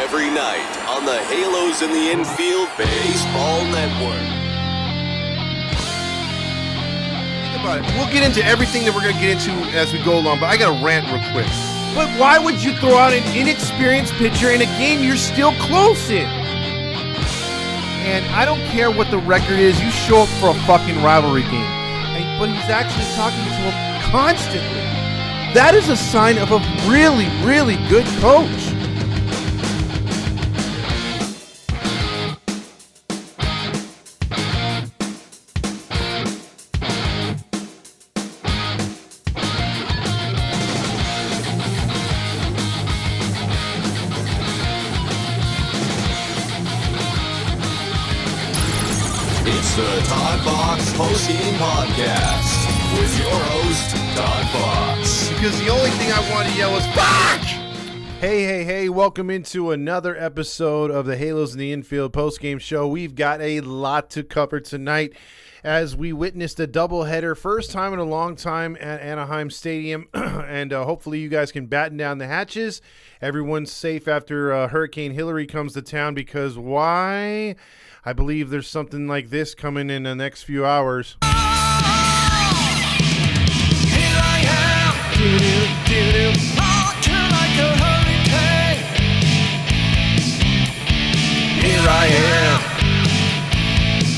every night on the Halos in the Infield Baseball Network. Think about it. We'll get into everything that we're going to get into as we go along, but I got to rant real quick. But why would you throw out an inexperienced pitcher in a game you're still close in? And I don't care what the record is. You show up for a fucking rivalry game. But he's actually talking to him constantly. That is a sign of a really, really good coach. It's the ToddFox postgame podcast with your host, ToddFox. Because the only thing I want to yell is fuck! Hey, welcome into another episode of the Halos in the Infield postgame show. We've got a lot to cover tonight as we witnessed a doubleheader, first time in a long time at Anaheim Stadium, and hopefully you guys can batten down the hatches. Everyone's safe after Hurricane Hillary comes to town, because why? I believe there's something like this coming in the next few hours. Here I am, rocking like a hurricane. Here I am.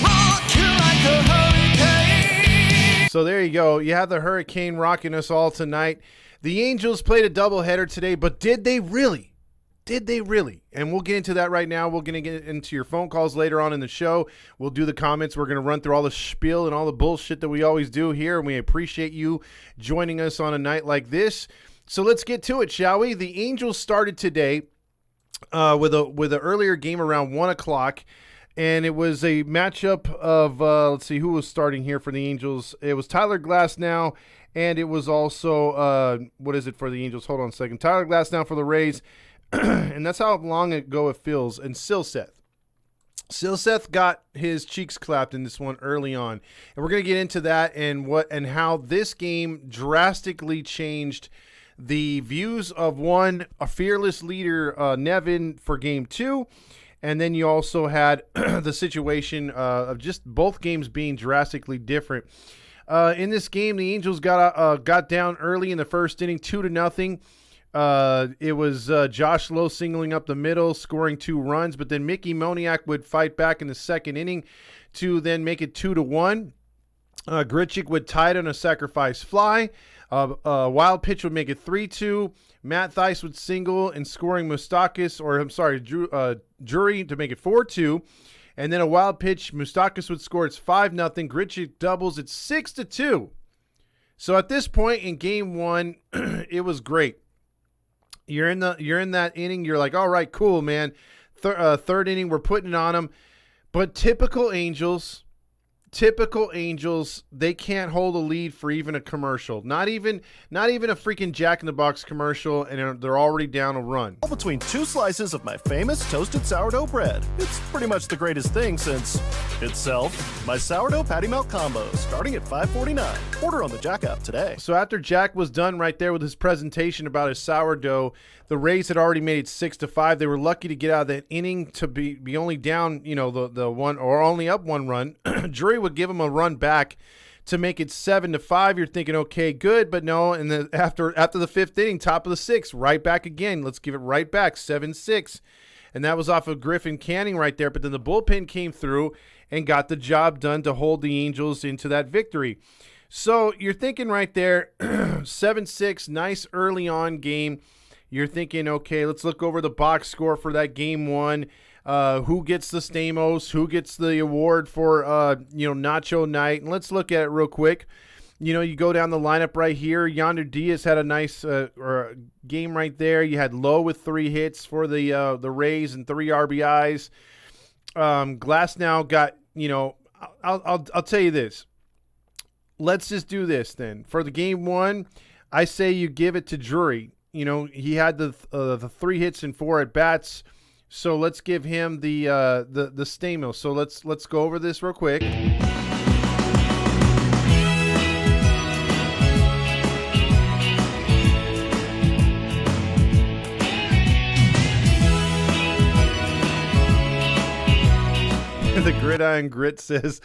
Rocking like a hurricane. So there you go. You have the Hurricane rocking us all tonight. The Angels played a doubleheader today, but did they really? Did they really? And we'll get into that right now. We're going to get into your phone calls later on in the show. We'll do the comments. We're going to run through all the spiel and all the bullshit that we always do here, and we appreciate you joining us on a night like this. So let's get to it, shall we? The Angels started today with an earlier game around 1 o'clock, and it was a matchup of, let's see, who was starting here for the Angels. It was Tyler Glasnow, and it was also, what is it for the Angels? Hold on a second. Tyler Glasnow for the Rays. And that's how long ago it feels. And Silseth got his cheeks clapped in this one early on. And we're going to get into that and how this game drastically changed the views of a fearless leader, Nevin, for game 2. And then you also had the situation of just both games being drastically different. In this game, the Angels got down early in the first inning, 2-0. It was Josh Lowe singling up the middle, scoring 2 runs, but then Mickey Moniak would fight back in the second inning to then make it 2-1. Grichuk would tie it on a sacrifice fly. Wild pitch would make it 3-2. Matt Thaiss would single and scoring Drury to make it 4-2. And then a wild pitch, Moustakas would score. It's 5-0. Grichuk doubles. It's 6-2. So at this point in game 1, it was great. You're in that inning. You're like, all right, cool, man. Third inning, we're putting it on them. But typical Angels, they can't hold a lead for even a commercial. Not even a freaking Jack in the Box commercial, and they're already down a run. All between 2 slices of my famous toasted sourdough bread. It's pretty much the greatest thing since itself. My sourdough patty melt combo, starting at $5.49. Order on the Jack app today. So after Jack was done right there with his presentation about his sourdough, the Rays had already made it 6-5. They were lucky to get out of that inning to be only down, the one, or only up 1 run. Drury would give him a run back to make it 7-5. You're thinking, okay, good, but no. And then after the 5th inning, top of the 6th, right back again. Let's give it right back, 7-6. And that was off of Griffin Canning right there. But then the bullpen came through and got the job done to hold the Angels into that victory. So you're thinking right there, 7-6, nice early on game. You're thinking, okay, let's look over the box score for that game 1. Who gets the Stamos? Who gets the award for, Nacho Night? And let's look at it real quick. You go down the lineup right here. Yonder Diaz had a nice game right there. You had Lowe with 3 hits for the Rays and 3 RBIs. Glasnow got, I'll tell you this. Let's just do this then. For the game 1, I say you give it to Drury. He had the 3 hits and 4 at bats. So let's give him the Stamos. So let's go over this real quick. Gridiron Grit says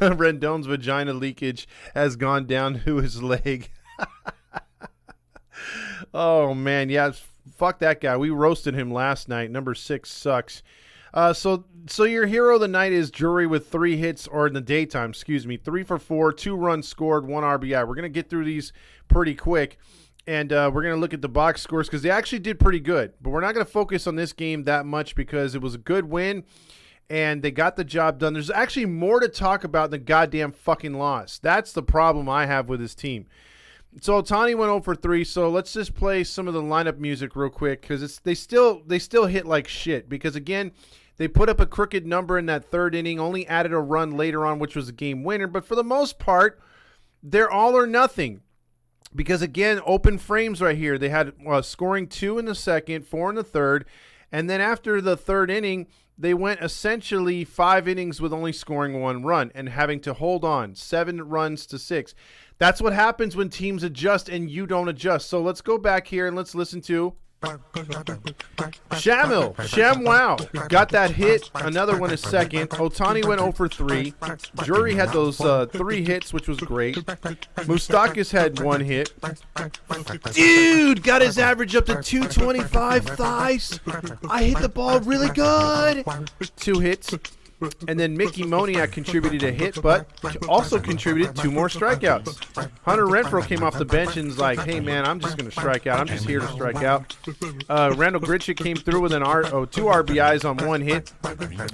Rendon's vagina leakage has gone down to his leg. Oh, man. Yeah, fuck that guy. We roasted him last night. Number 6 sucks. So your hero of the night is Drury with 3 hits, or in the daytime, 3 for 4, 2 runs scored, 1 RBI. We're going to get through these pretty quick, and we're going to look at the box scores because they actually did pretty good. But we're not going to focus on this game that much because it was a good win, and they got the job done. There's actually more to talk about than the goddamn fucking loss. That's the problem I have with this team. So Ohtani went 0 for 3, so let's just play some of the lineup music real quick because they still hit like shit because, again, they put up a crooked number in that third inning, only added a run later on, which was a game winner. But for the most part, they're all or nothing because, again, open frames right here. They had scoring 2 in the second, 4 in the third, and then after the third inning, they went essentially 5 innings with only scoring 1 run and having to hold on 7 runs to 6. That's what happens when teams adjust and you don't adjust. So let's go back here and let's listen to ShamWow got that hit. Another one is second. Ohtani went 0 for 3. Drury had those 3 hits, which was great. Moustakas had 1 hit. Dude, got his average up to 225 thighs. I hit the ball really good. 2 hits. And then Mickey Moniak contributed a hit, but also contributed 2 more strikeouts. Hunter Renfroe came off the bench and was like, hey, man, I'm just going to strike out. I'm just here to strike out. Randall Grichuk came through with 2 RBIs on 1 hit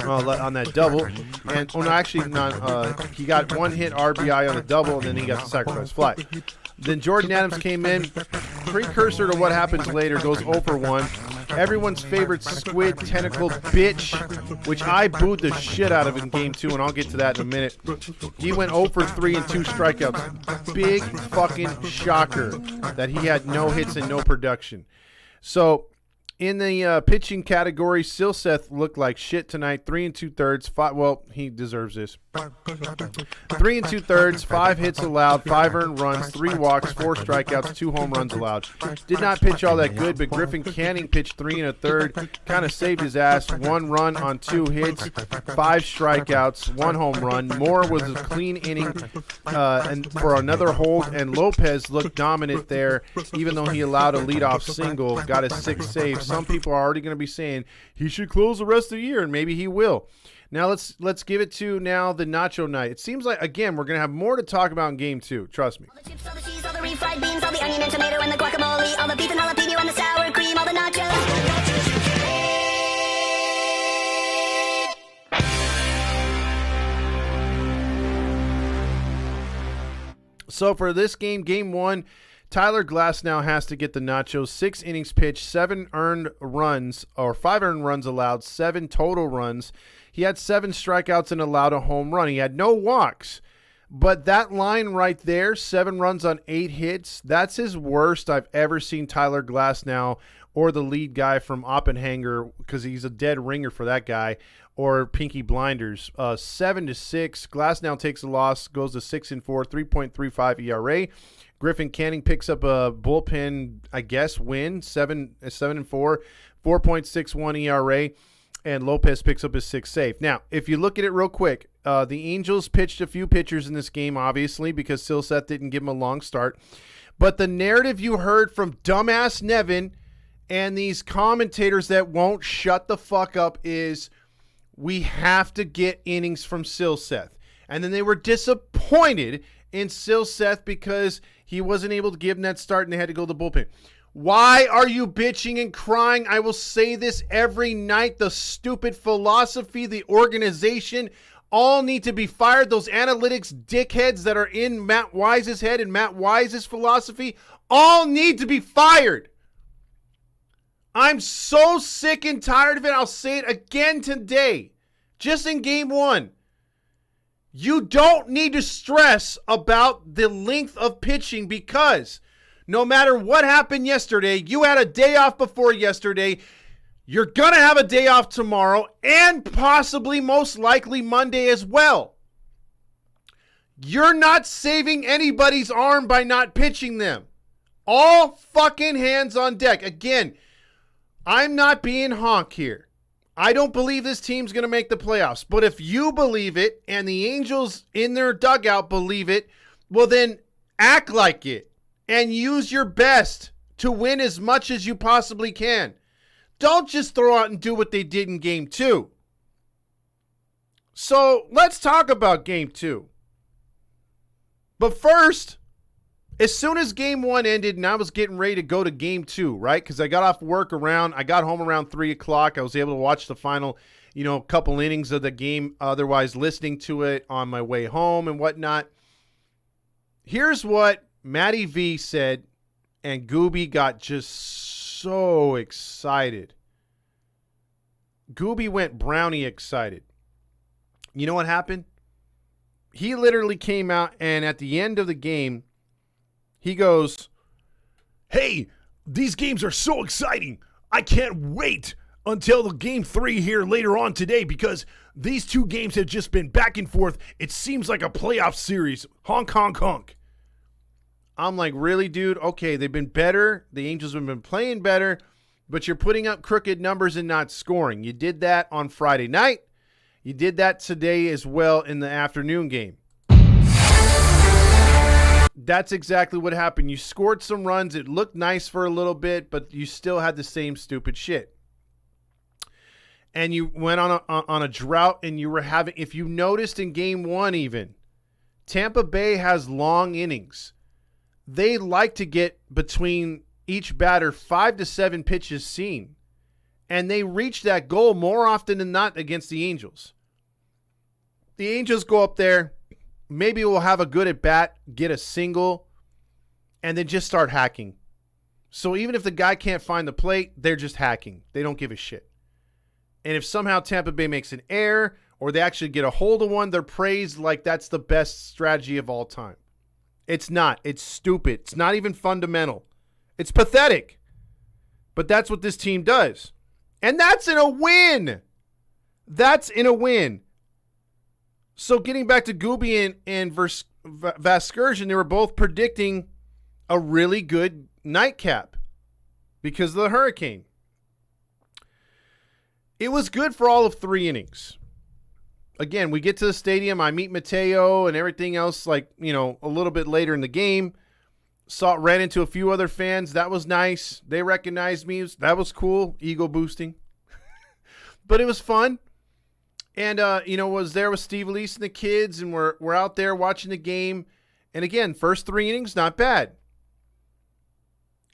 on that double. And he got 1 hit RBI on the double, and then he got the sacrifice fly. Then Jordan Adams came in, precursor to what happens later, goes 0 for 1. Everyone's favorite squid tentacle bitch, which I booed the shit out of in game 2, and I'll get to that in a minute. He went 0 for 3 and 2 strikeouts. Big fucking shocker that he had no hits and no production. So in the pitching category, Silseth looked like shit tonight. 3 2/3. Well, he deserves this. 3 2/3, 5 hits allowed, 5 earned runs, 3 walks, 4 strikeouts, 2 home runs allowed. Did not pitch all that good, but Griffin Canning pitched 3 1/3, kind of saved his ass. 1 run on 2 hits, 5 strikeouts, 1 home run. Moore was a clean inning and for another hold, and Lopez looked dominant there, even though he allowed a leadoff single, got a 6 save. Some people are already going to be saying he should close the rest of the year, and maybe he will. Now let's give it to now the nacho night. It seems like, again, we're going to have more to talk about in game 2. Trust me. All the chips, all the cheese, all the refried beans, all the onion and tomato and the guacamole, all the beef and jalapeno and the sour cream, all the nachos. So for this game, game 1, Tyler Glass now has to get the nachos. 6 innings pitched, 7 earned runs, or 5 earned runs allowed, 7 total runs. He had 7 strikeouts and allowed a home run. He had no walks. But that line right there, 7 runs on 8 hits, that's his worst I've ever seen Tyler Glass now, or the lead guy from Oppenhanger, because he's a dead ringer for that guy, or Pinky Blinders. 7-6. Glass now takes a loss, goes to 6-4, 3.35 ERA. Griffin Canning picks up a bullpen, I guess, win, 7-4, 4.61 ERA, and Lopez picks up his 6th save. Now, if you look at it real quick, the Angels pitched a few pitchers in this game, obviously, because Silseth didn't give him a long start. But the narrative you heard from dumbass Nevin and these commentators that won't shut the fuck up is we have to get innings from Silseth. And then they were disappointed in Silseth because he wasn't able to give them that start and they had to go to the bullpen. Why are you bitching and crying? I will say this every night. The stupid philosophy, the organization, all need to be fired. Those analytics dickheads that are in Matt Wise's head and Matt Wise's philosophy all need to be fired. I'm so sick and tired of it. I'll say it again today. Just in game 1. You don't need to stress about the length of pitching because no matter what happened yesterday, you had a day off before yesterday. You're going to have a day off tomorrow and possibly most likely Monday as well. You're not saving anybody's arm by not pitching them. All fucking hands on deck. Again, I'm not being honk here. I don't believe this team's going to make the playoffs. But if you believe it and the Angels in their dugout believe it, well then act like it and use your best to win as much as you possibly can. Don't just throw out and do what they did in Game 2. So let's talk about Game 2. But first, as soon as Game 1 ended and I was getting ready to go to Game 2, right? Because I got off work I got home around 3 o'clock. I was able to watch the final, couple innings of the game, otherwise listening to it on my way home and whatnot. Here's what Matty V said, and Gooby got just so excited. Gooby went brownie excited. You know what happened? He literally came out, and at the end of the game, he goes, "Hey, these games are so exciting. I can't wait until the Game 3 here later on today because these two games have just been back and forth. It seems like a playoff series. Honk, honk, honk." I'm like, really, dude? Okay, they've been better. The Angels have been playing better, but you're putting up crooked numbers and not scoring. You did that on Friday night. You did that today as well in the afternoon game. That's exactly what happened. You scored some runs. It looked nice for a little bit, but you still had the same stupid shit. And you went on a drought, and you were having, if you noticed in Game 1 even, Tampa Bay has long innings. They like to get between each batter 5 to 7 pitches seen. And they reach that goal more often than not against the Angels. The Angels go up there, maybe we'll have a good at bat, get a single, and then just start hacking. So even if the guy can't find the plate, they're just hacking. They don't give a shit. And if somehow Tampa Bay makes an error or they actually get a hold of one, they're praised like that's the best strategy of all time. It's not. It's stupid. It's not even fundamental. It's pathetic. But that's what this team does. And that's in a win. That's in a win. So getting back to Gooby and Vasgersian, they were both predicting a really good nightcap because of the hurricane. It was good for all of 3 innings. Again, we get to the stadium. I meet Mateo and everything else, a little bit later in the game. Ran into a few other fans. That was nice. They recognized me. That was cool. Ego boosting. But it was fun. And, was there with Steve Elise and the kids, and we're out there watching the game. And again, first 3 innings, not bad.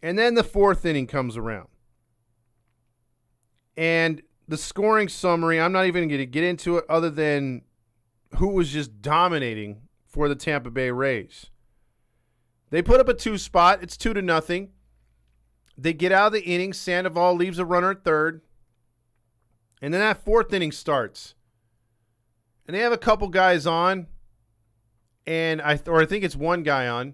And then the 4th inning comes around. And the scoring summary, I'm not even going to get into it other than who was just dominating for the Tampa Bay Rays. They put up a 2 spot. It's 2-0. They get out of the inning. Sandoval leaves a runner at third. And then that 4th inning starts. And they have a couple guys on. And I think it's one guy on.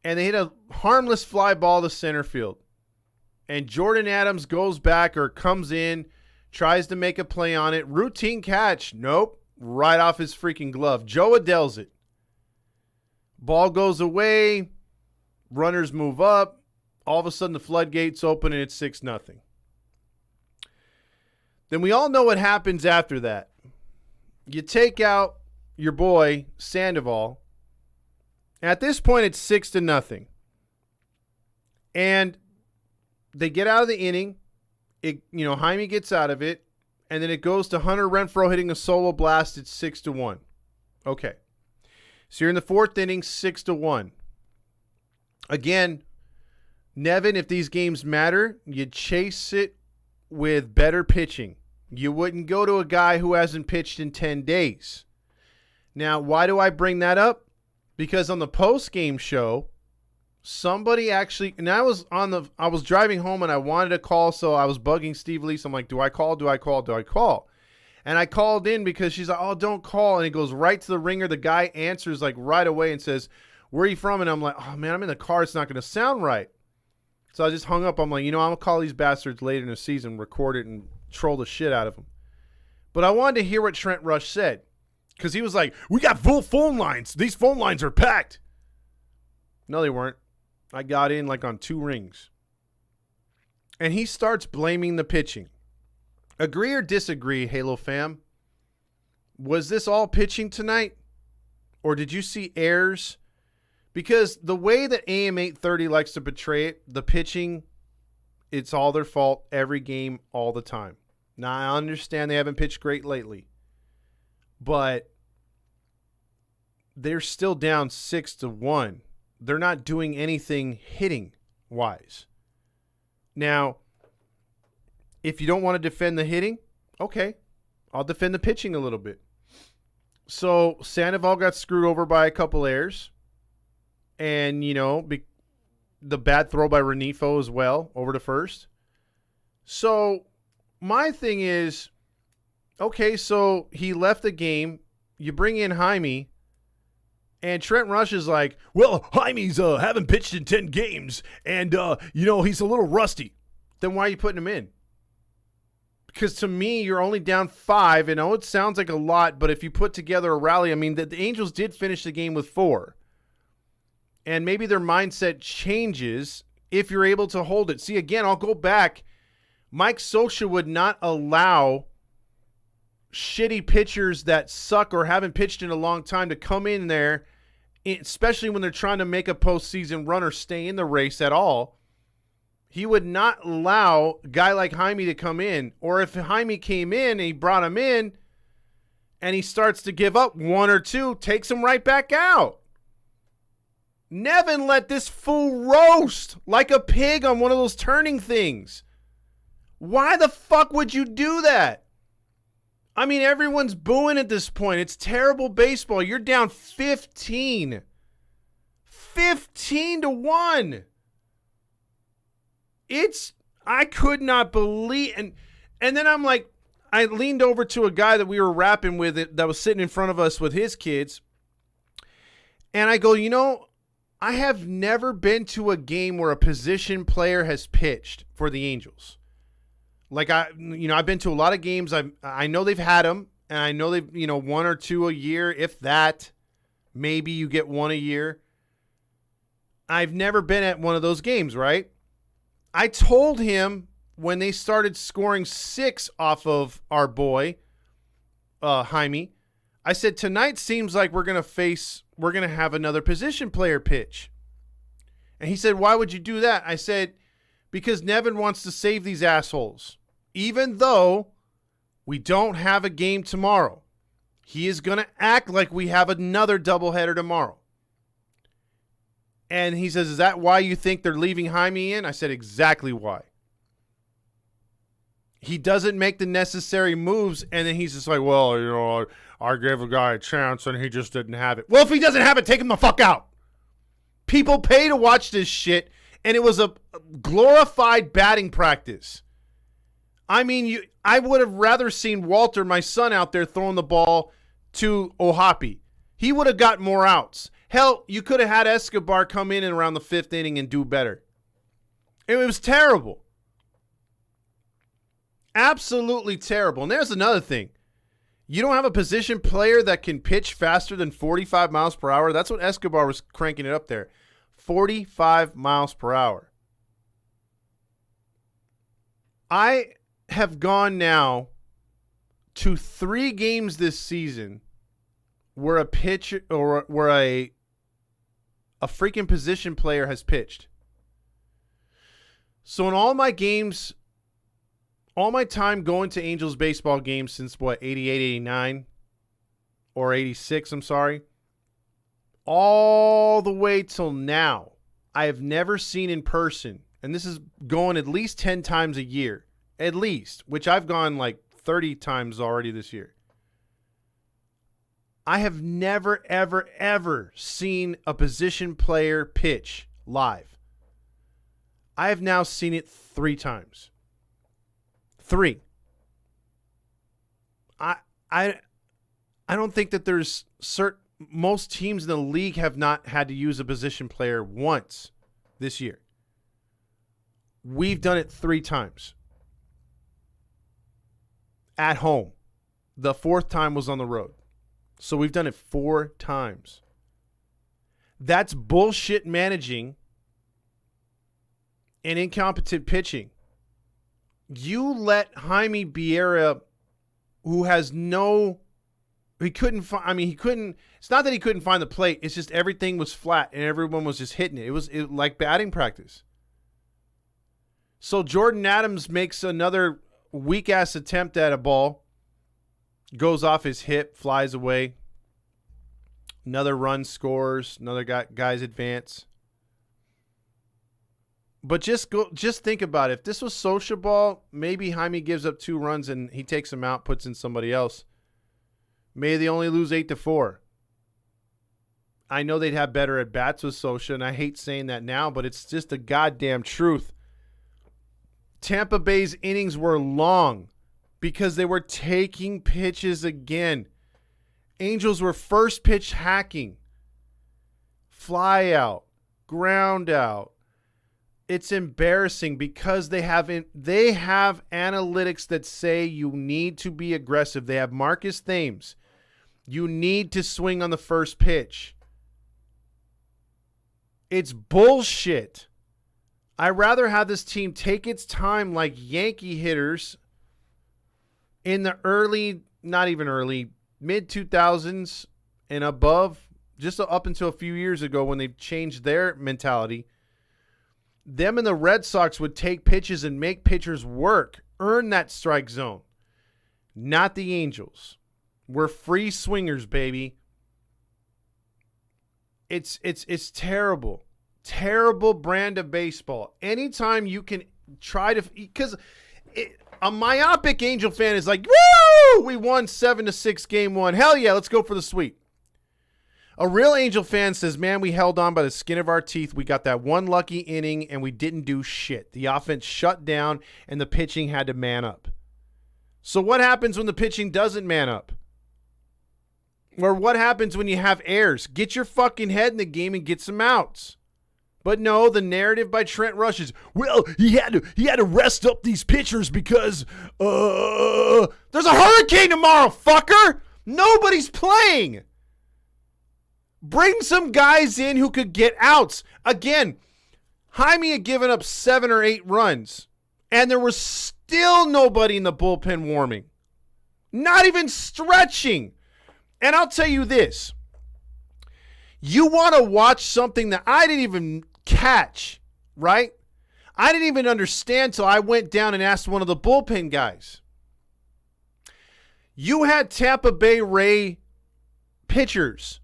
And they hit a harmless fly ball to center field. And Jordan Adams goes back or comes in, tries to make a play on it. Routine catch. Nope. Right off his freaking glove. Joe Adele's it. Ball goes away. Runners move up. All of a sudden the floodgates open and it's 6-0. Then we all know what happens after that. You take out your boy Sandoval. At this point it's 6-0. And they get out of the inning. Jaime gets out of it. And then it goes to Hunter Renfroe hitting a solo blast. It's 6-1. Okay. So you're in the 4th inning, 6-1. Again, Nevin, if these games matter, you chase it with better pitching. You wouldn't go to a guy who hasn't pitched in 10 days. Now, why do I bring that up? Because on the post-game show, somebody actually, and I was driving home and I wanted to call, so I was bugging Steve Lease. I'm like, do I call? And I called in because she's like, oh, don't call. And it goes right to the ringer. The guy answers like right away and says, where are you from? And I'm like, oh, man, I'm in the car. It's not going to sound right. So I just hung up. I'm like, I'm going to call these bastards later in the season, record it, and troll the shit out of them. But I wanted to hear what Trent Rush said because he was like, we got full phone lines. These phone lines are packed. No, they weren't. I got in like on 2 rings. And he starts blaming the pitching. Agree or disagree, Halo fam? Was this all pitching tonight? Or did you see errors? Because the way that AM 830 likes to portray it, the pitching, it's all their fault every game, all the time. Now, I understand they haven't pitched great lately. But they're still down 6-1. They're not doing anything hitting-wise. Now, if you don't want to defend the hitting, okay, I'll defend the pitching a little bit. So Sandoval got screwed over by a couple errors. And, the bad throw by Renifo as well over to first. So my thing is, okay, so he left the game. You bring in Jaime. And Trent Rush is like, well, Jaime's haven't pitched in 10 games. And, he's a little rusty. Then why are you putting him in? Because to me, you're only down 5. And I know it sounds like a lot, but if you put together a rally, I mean, the Angels did finish the game with 4. And maybe their mindset changes if you're able to hold it. See, again, I'll go back. Mike Scioscia would not allow shitty pitchers that suck or haven't pitched in a long time to come in there, especially when they're trying to make a postseason run or stay in the race at all. He would not allow a guy like Jaime to come in. Or if Jaime came in and he brought him in and he starts to give up 1 or 2, takes him right back out. Nevin let this fool roast like a pig on one of those turning things. Why the fuck would you do that? I mean, everyone's booing at this point. It's terrible baseball. You're down 15. 15-1. I could not believe. And then I'm like, I leaned over to a guy that we were rapping with that was sitting in front of us with his kids. And I go, I have never been to a game where a position player has pitched for the Angels. Like I've been to a lot of games. I know they've had them, and I know they've 1 or 2 a year, if that. Maybe you get 1 a year. I've never been at one of those games, right? I told him when they started scoring 6 off of our boy, Jaime, I said, tonight seems like we're going to have another position player pitch. And he said, why would you do that? I said, because Nevin wants to save these assholes. Even though we don't have a game tomorrow, he is going to act like we have another doubleheader tomorrow. And he says, is that why you think they're leaving Jaime in? I said, exactly why. He doesn't make the necessary moves, and then he's just like, well, I gave a guy a chance, and he just didn't have it. Well, if he doesn't have it, take him the fuck out. People pay to watch this shit, and it was a glorified batting practice. I mean, I would have rather seen Walter, my son, out there throwing the ball to Ohapi. He would have got more outs. Hell, you could have had Escobar come in around the 5th inning and do better. It was terrible. Absolutely terrible. And there's another thing. You don't have a position player that can pitch faster than 45 miles per hour. That's what Escobar was cranking it up there. 45 miles per hour. I have gone now to 3 games this season where a pitcher or where a freaking position player has pitched. So in all my games, all my time going to Angels baseball games since 88, 89 or 86, I'm sorry, all the way till now, I have never seen in person, and this is going at least 10 times a year, at least, which I've gone like 30 times already this year. I have never, ever, ever seen a position player pitch live. I have now seen it 3 times. 3. I don't think that there's most teams in the league have not had to use a position player once this year. We've done it 3 times. At home. The 4th time was on the road. So we've done it 4 times. That's bullshit managing and incompetent pitching You let Jaime Biera, who has he couldn't find, it's not that he couldn't find the plate. It's just everything was flat and everyone was just hitting it. It was like batting practice. So Jordan Adams makes another weak-ass attempt at a ball. Goes off his hip, flies away. Another run scores. Another guys advance. But just think about it. If this was social ball, maybe Jaime gives up 2 runs and he takes them out, puts in somebody else. Maybe they only lose 8-4. I know they'd have better at bats with Socha, and I hate saying that now, but it's just the goddamn truth. Tampa Bay's innings were long because they were taking pitches again. Angels were first pitch hacking. Fly out. Ground out. It's embarrassing because they have analytics that say you need to be aggressive. They have Marcus Thames. You need to swing on the first pitch. It's bullshit. I'd rather have this team take its time like Yankee hitters in the mid-2000s and above, just up until a few years ago when they changed their mentality. Them and the Red Sox would take pitches and make pitchers work, earn that strike zone. Not the Angels. We're free swingers, baby. It's terrible. Terrible brand of baseball. Anytime you can try to, because a myopic Angel fan is like, woo, we won 7-6 game 1. Hell yeah, let's go for the sweep. A real Angel fan says, man, we held on by the skin of our teeth. We got that one lucky inning and we didn't do shit. The offense shut down and the pitching had to man up. So what happens when the pitching doesn't man up? Or what happens when you have errors? Get your fucking head in the game and get some outs. But no, the narrative by Trent Rush is, well, he had to rest up these pitchers because there's a hurricane tomorrow, fucker. Nobody's playing. Bring some guys in who could get outs. Again, Jaime had given up 7 or 8 runs, and there was still nobody in the bullpen warming. Not even stretching. And I'll tell you this. You want to watch something that I didn't even catch, right? I didn't even understand till I went down and asked one of the bullpen guys. You had Tampa Bay Ray pitchers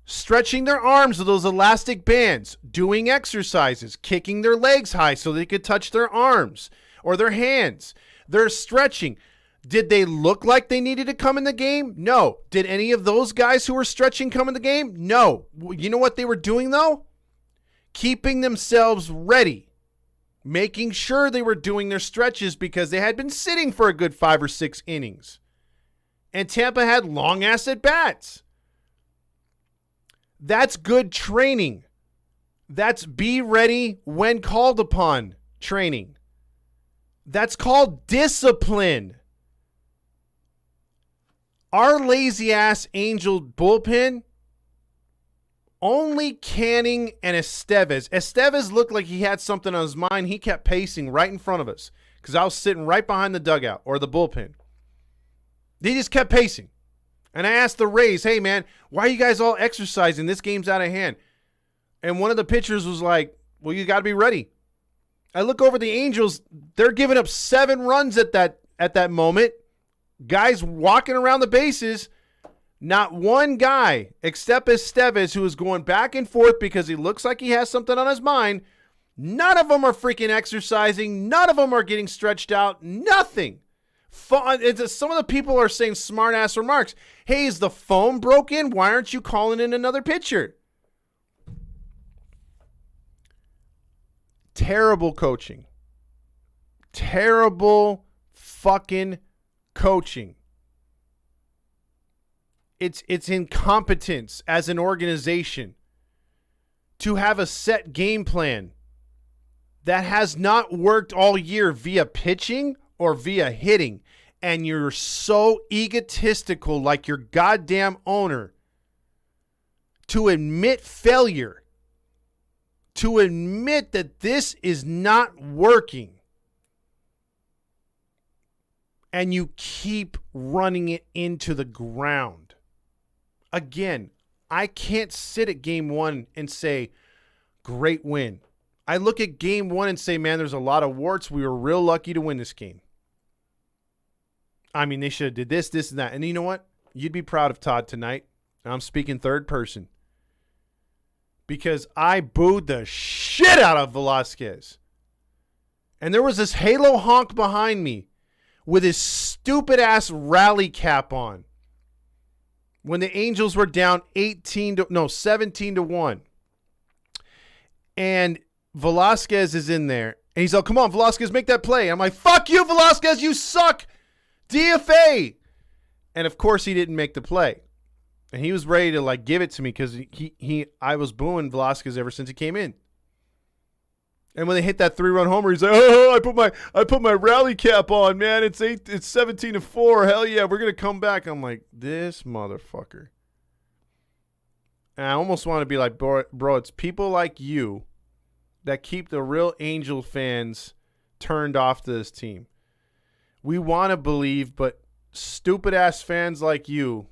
stretching their arms with those elastic bands, doing exercises, kicking their legs high so they could touch their arms or their hands. They're stretching. Did they look like they needed to come in the game? No. Did any of those guys who were stretching come in the game? No. You know what they were doing, though? Keeping themselves ready. Making sure they were doing their stretches because they had been sitting for a good 5 or 6 innings. And Tampa had long-ass at-bats. That's good training. That's be ready when called upon training. That's called discipline. Our lazy-ass Angel bullpen, only Canning and Estevez. Estevez looked like he had something on his mind. He kept pacing right in front of us because I was sitting right behind the dugout or the bullpen. He just kept pacing. And I asked the Rays, hey, man, why are you guys all exercising? This game's out of hand. And one of the pitchers was like, well, you got to be ready. I look over the Angels. They're giving up 7 runs at that moment. Guys walking around the bases. Not one guy, except Estevez, who is going back and forth because he looks like he has something on his mind. None of them are freaking exercising. None of them are getting stretched out. Nothing. Some of the people are saying smart-ass remarks. Hey, is the phone broken? Why aren't you calling in another pitcher? Terrible coaching. Terrible fucking coaching. It's incompetence as an organization to have a set game plan that has not worked all year via pitching or via hitting, and you're so egotistical like your goddamn owner to admit failure, to admit that this is not working. and you keep running it into the ground. Again, I can't sit at game one and say, great win. I look at game one and say, man, there's a lot of warts. We were real lucky to win this game. I mean, they should have did this, and that. And you know what? You'd be proud of Todd tonight. And I'm speaking third person. Because I booed the shit out of Velasquez. And there was this halo honk behind me with his stupid-ass rally cap on. When the Angels were down 17-1. And Velasquez is in there. And he's like, come on, Velasquez, make that play. I'm like, fuck you, Velasquez, you suck. DFA. And, of course, he didn't make the play. And he was ready to, like, give it to me because I was booing Velasquez ever since he came in. And when they hit that 3-run homer, he's like, oh, I put my rally cap on, man. It's 17-4. Hell yeah, we're going to come back. I'm like, this motherfucker. And I almost want to be like, bro, it's people like you that keep the real Angel fans turned off to this team. We want to believe, but stupid-ass fans like you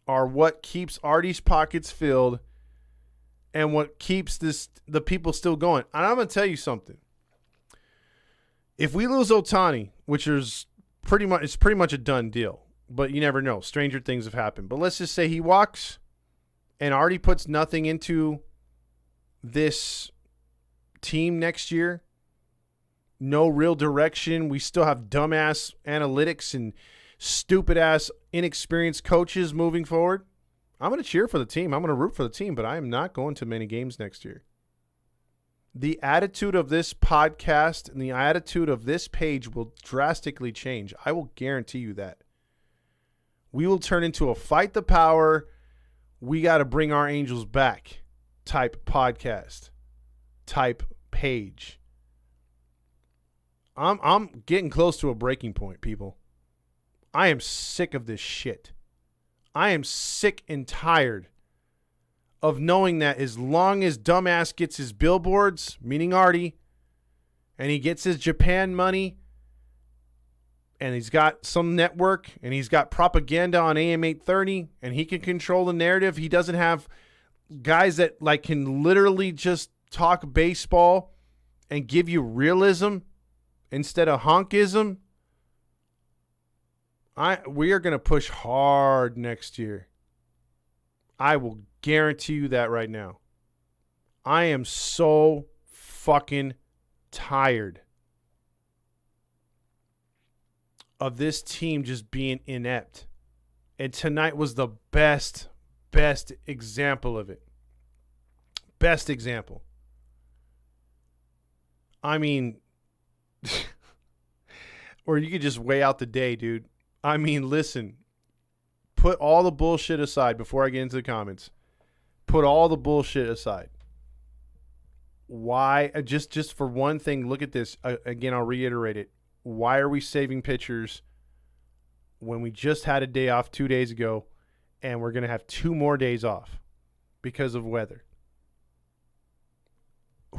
are what keeps Artie's pockets filled and what keeps the people still going. And I'm going to tell you something. If we lose Ohtani, which is pretty much a done deal, but you never know. Stranger things have happened. But let's just say he walks and Artie puts nothing into this team next year. No real direction. We still have dumbass analytics and stupid-ass inexperienced coaches moving forward. I'm going to cheer for the team. I'm going to root for the team, but I am not going to many games next year. The attitude of this podcast and the attitude of this page will drastically change. I will guarantee you that. We will turn into a fight the power, we got to bring our Angels back type podcast, type page. I'm getting close to a breaking point, people. I am sick of this shit. I am sick and tired of knowing that as long as dumbass gets his billboards, meaning Artie, and he gets his Japan money, and he's got some network, and he's got propaganda on AM 830, and he can control the narrative. He doesn't have guys that like can literally just talk baseball and give you realism instead of honkism. We are going to push hard next year. I will guarantee you that right now. I am so fucking tired of this team just being inept. And tonight was the best example of it. Best example. I mean, or you could just weigh out the day, dude. I mean, listen, put all the bullshit aside before I get into the comments. Put all the bullshit aside. Why? Just for one thing, look at this. Again, I'll reiterate it. Why are we saving pitchers when we just had a day off 2 days ago and we're going to have 2 more days off because of weather?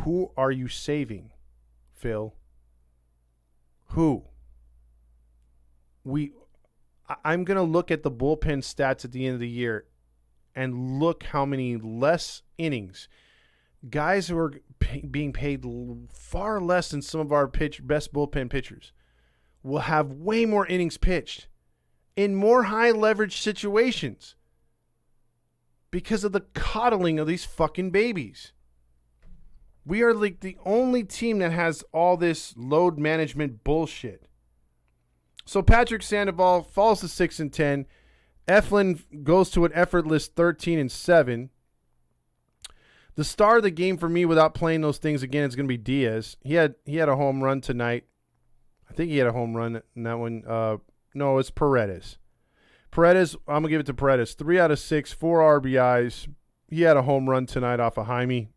Who are you saving, Phil? Who? I'm going to look at the bullpen stats at the end of the year and look how many less innings. Guys who are being paid far less than some of our best bullpen pitchers will have way more innings pitched in more high leverage situations because of the coddling of these fucking babies. We are like the only team that has all this load management bullshit. So Patrick Sandoval falls to 6-10. Eflin goes to an effortless 13-7. The star of the game for me, without playing those things again, is going to be Diaz. He had a home run tonight. I think he had a home run in that one. No, it's Paredes. I'm going to give it to Paredes. 3 out of 6, 4 RBIs. He had a home run tonight off of Jaime.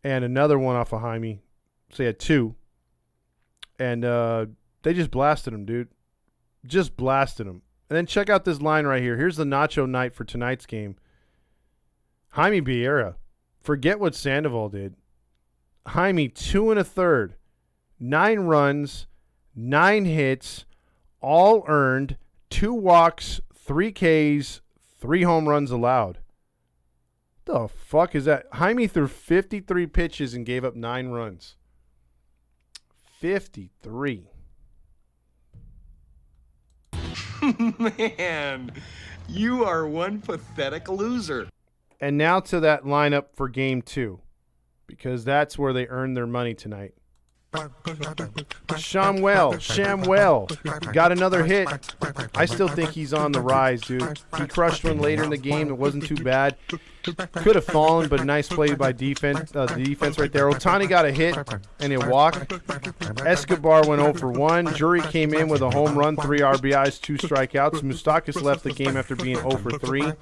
And another one off of Jaime. So he had 2. And they just blasted him, dude. Just blasted him. And then check out this line right here. Here's the nacho night for tonight's game. Jaime Vieira. Forget what Sandoval did. Jaime, 2 1/3. 9 runs, 9 hits, all earned, 2 walks, 3 Ks, 3 home runs allowed. The fuck is that? Jaime threw 53 pitches and gave up 9 runs. 53. Man, you are one pathetic loser. And now to that lineup for game 2, because that's where they earned their money tonight. Shamwell got another hit. I still think he's on the rise, dude. He crushed one later in the game. It wasn't too bad. Could have fallen, but nice play by defense. The defense right there. Ohtani got a hit and a walk. Escobar went 0 for 1. Drury came in with a home run, 3 RBIs, 2 strikeouts. Moustakas left the game after being 0 for 3.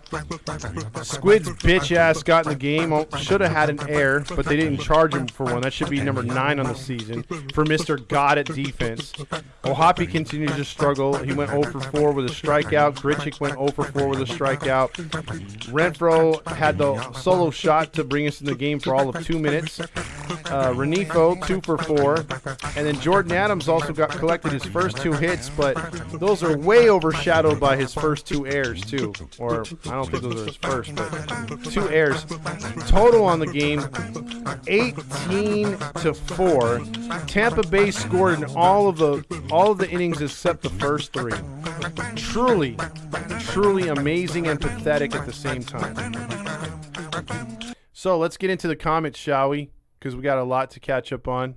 Squid's bitch ass got in the game. Should have had an error, but they didn't charge him for one. That should be number 9 on the season for Mr. God at defense. Ohapi continues to struggle. He went 0 for 4 with a strikeout. Grichuk went 0 for 4 with a strikeout. Renfro had the solo shot to bring us in the game for all of 2 minutes. Renifo, 2 for 4. And then Jordan Adams also collected his first 2 hits, but those are way overshadowed by his first 2 errors, too. Or I don't think those are his first, but 2 errors. Total on the game, 18 to 4. Tampa Bay scored in all of the innings except the first 3. Truly amazing and pathetic at the same time. So let's get into the comments, shall we? Because we got a lot to catch up on.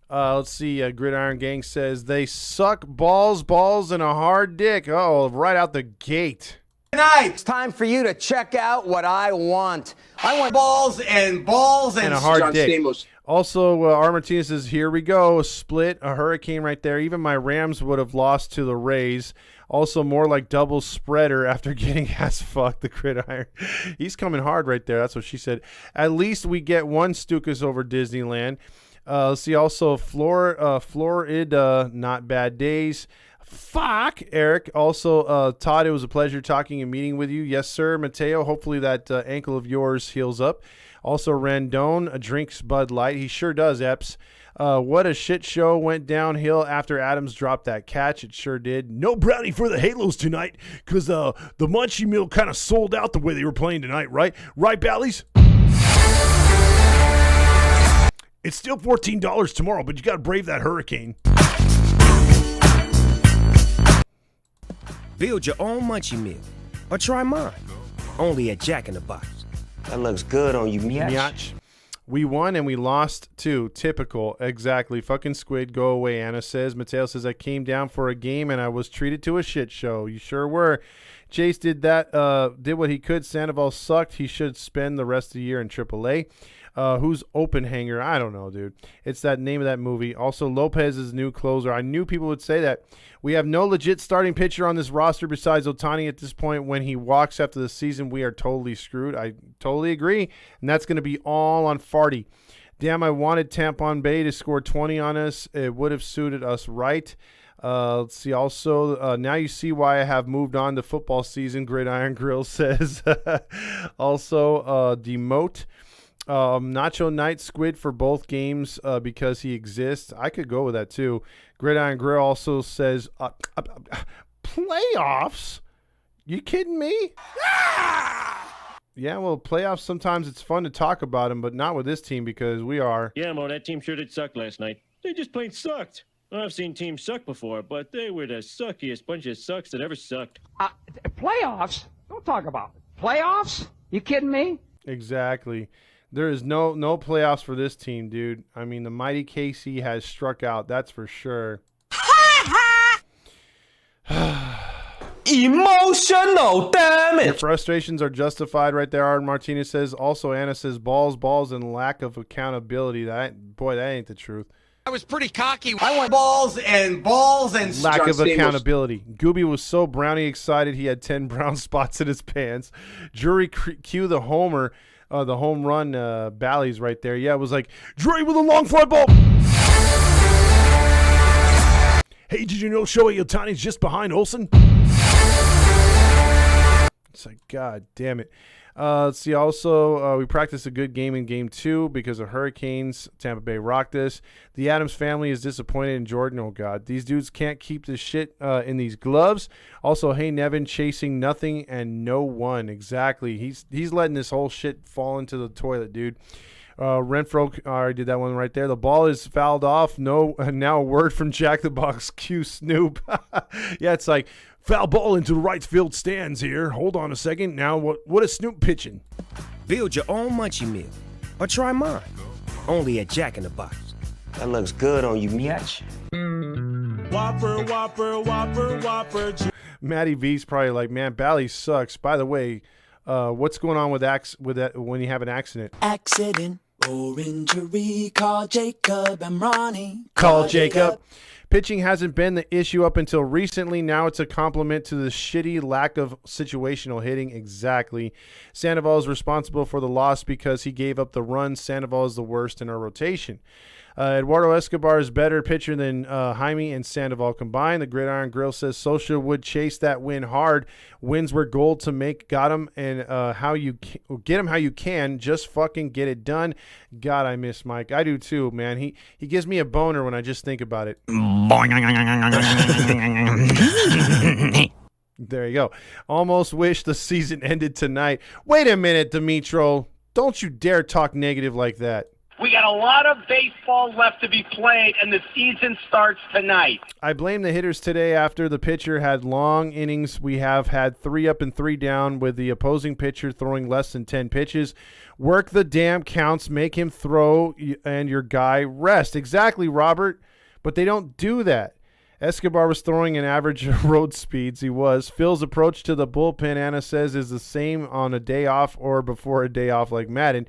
Let's see. Gridiron Gang says they suck balls, and a hard dick. Oh, right out the gate. Tonight, it's time for you to check out what I want. I want balls and a hard John dick. Stamos. Also, R. Martinez says, here we go. A split, a hurricane right there. Even my Rams would have lost to the Rays. Also, more like double spreader after getting ass fucked, the Gridiron. He's coming hard right there. That's what she said. At least we get one Stukas over Disneyland. Let's see, also, Florida, not bad days. Fuck, Eric. Also, Todd, it was a pleasure talking and meeting with you. Yes, sir. Mateo, hopefully that ankle of yours heals up. Also, Randone drinks Bud Light. He sure does, Epps. What a shit show went downhill after Adams dropped that catch. It sure did. No brownie for the Halos tonight because the Munchie Meal kind of sold out the way they were playing tonight, right? Right, Bally's? It's still $14 tomorrow, but you got to brave that hurricane. Build your own Munchie Meal or try mine. Only at Jack in the Box. That looks good on you, Miach. We won and we lost too. Typical. Exactly. Fucking Squid. Go away, Anna says. Mateo says, I came down for a game and I was treated to a shit show. You sure were. Chase did what he could. Sandoval sucked. He should spend the rest of the year in AAA. Who's Open Hanger? I don't know, dude. It's that name of that movie. Also, Lopez's new closer. I knew people would say that. We have no legit starting pitcher on this roster besides Ohtani at this point. When he walks after the season, we are totally screwed. I totally agree. And that's going to be all on Farty. Damn, I wanted Tampon Bay to score 20 on us. It would have suited us right. Let's see. Also, now you see why I have moved on to football season, Gridiron Grill says. Also, Demote. Nacho Knight Squid for both games because he exists. I could go with that too. Gridiron Grill also says playoffs? You kidding me? Yeah, well, playoffs, sometimes it's fun to talk about them, but not with this team because we are. Yeah, Mo, that team sure did suck last night. They just plain sucked. I've seen teams suck before, but they were the suckiest bunch of sucks that ever sucked. Playoffs? Don't talk about it. Playoffs? You kidding me? Exactly. There is no playoffs for this team, dude. I mean, the mighty KC has struck out. That's for sure. Emotional, damn Your it. frustrations are justified right there, Arden Martinez says. Also, Anna says balls, and lack of accountability. That ain't the truth. I was pretty cocky. I want balls and Lack John of Stamos. accountability. Gooby was so brownie excited he had 10 brown spots in his pants. Jury cue the homer. The home run Bally's right there. Yeah, it was like, Dre with a long fly ball. Hey, did you know Shohei Ohtani's just behind Olsen? It's like, God damn it. Let's see. Also, we practiced a good game in Game 2 because of hurricanes. Tampa Bay rocked us. The Adams family is disappointed in Jordan. Oh, God. These dudes can't keep this shit in these gloves. Also, hey, Nevin, chasing nothing and no one. Exactly. He's letting this whole shit fall into the toilet, dude. Renfro, I already did that one right there. The ball is fouled off. No, now a word from Jack the Box Q Snoop. Yeah, it's like, foul ball into the right field stands here. Hold on a second. Now, what is Snoop pitching? Build your own munchie meal or try mine. Only at Jack in the Box. That looks good on you, Mitch. Whopper, Whopper, Whopper, Whopper. Matty V's probably like, man, Bally sucks. By the way, what's going on with that when you have an accident? Accident or injury, call Jacob and Ronnie. Call Jacob. Pitching hasn't been the issue up until recently. Now it's a compliment to the shitty lack of situational hitting. Exactly. Sandoval is responsible for the loss because he gave up the run. Sandoval is the worst in our rotation. Eduardo Escobar is better pitcher than Jaime and Sandoval combined. The Gridiron Grill says Socha would chase that win hard. Wins were gold to make. Got him, and get him how you can. Just fucking get it done. God, I miss Mike. I do too, man. He gives me a boner when I just think about it. There you go. Almost wish the season ended tonight. Wait a minute, Dimitro. Don't you dare talk negative like that. We got a lot of baseball left to be played, and the season starts tonight. I blame the hitters today after the pitcher had long innings. We have had 3 up and 3 down with the opposing pitcher throwing less than 10 pitches. Work the damn counts, make him throw, and your guy rest. Exactly, Robert, but they don't do that. Escobar was throwing an average road speeds. He was. Phil's approach to the bullpen, Anna says, is the same on a day off or before a day off like Madden.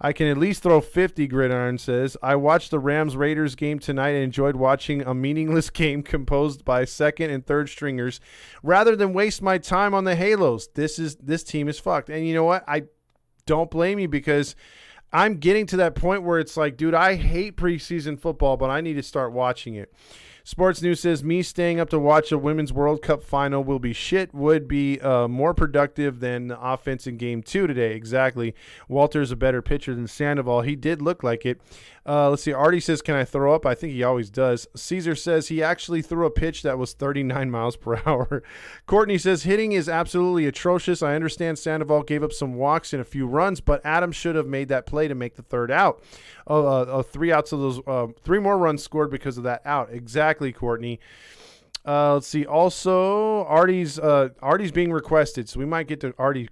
I can at least throw 50, Gridiron says. I watched the Rams-Raiders game tonight and enjoyed watching a meaningless game composed by second and third stringers rather than waste my time on the Halos. This team is fucked. And you know what? I don't blame you because I'm getting to that point where it's like, dude, I hate preseason football, but I need to start watching it. Sports News says, me staying up to watch a Women's World Cup final will be shit, would be more productive than the offense in Game 2 today. Exactly. Walter's a better pitcher than Sandoval. He did look like it. Let's see. Artie says, can I throw up? I think he always does. Caesar says he actually threw a pitch that was 39 miles per hour. Courtney says, hitting is absolutely atrocious. I understand Sandoval gave up some walks and a few runs, but Adams should have made that play to make the third out. 3 outs of those, 3 more runs scored because of that out. Exactly, Courtney. Let's see. Also, Artie's being requested, so we might get to Artie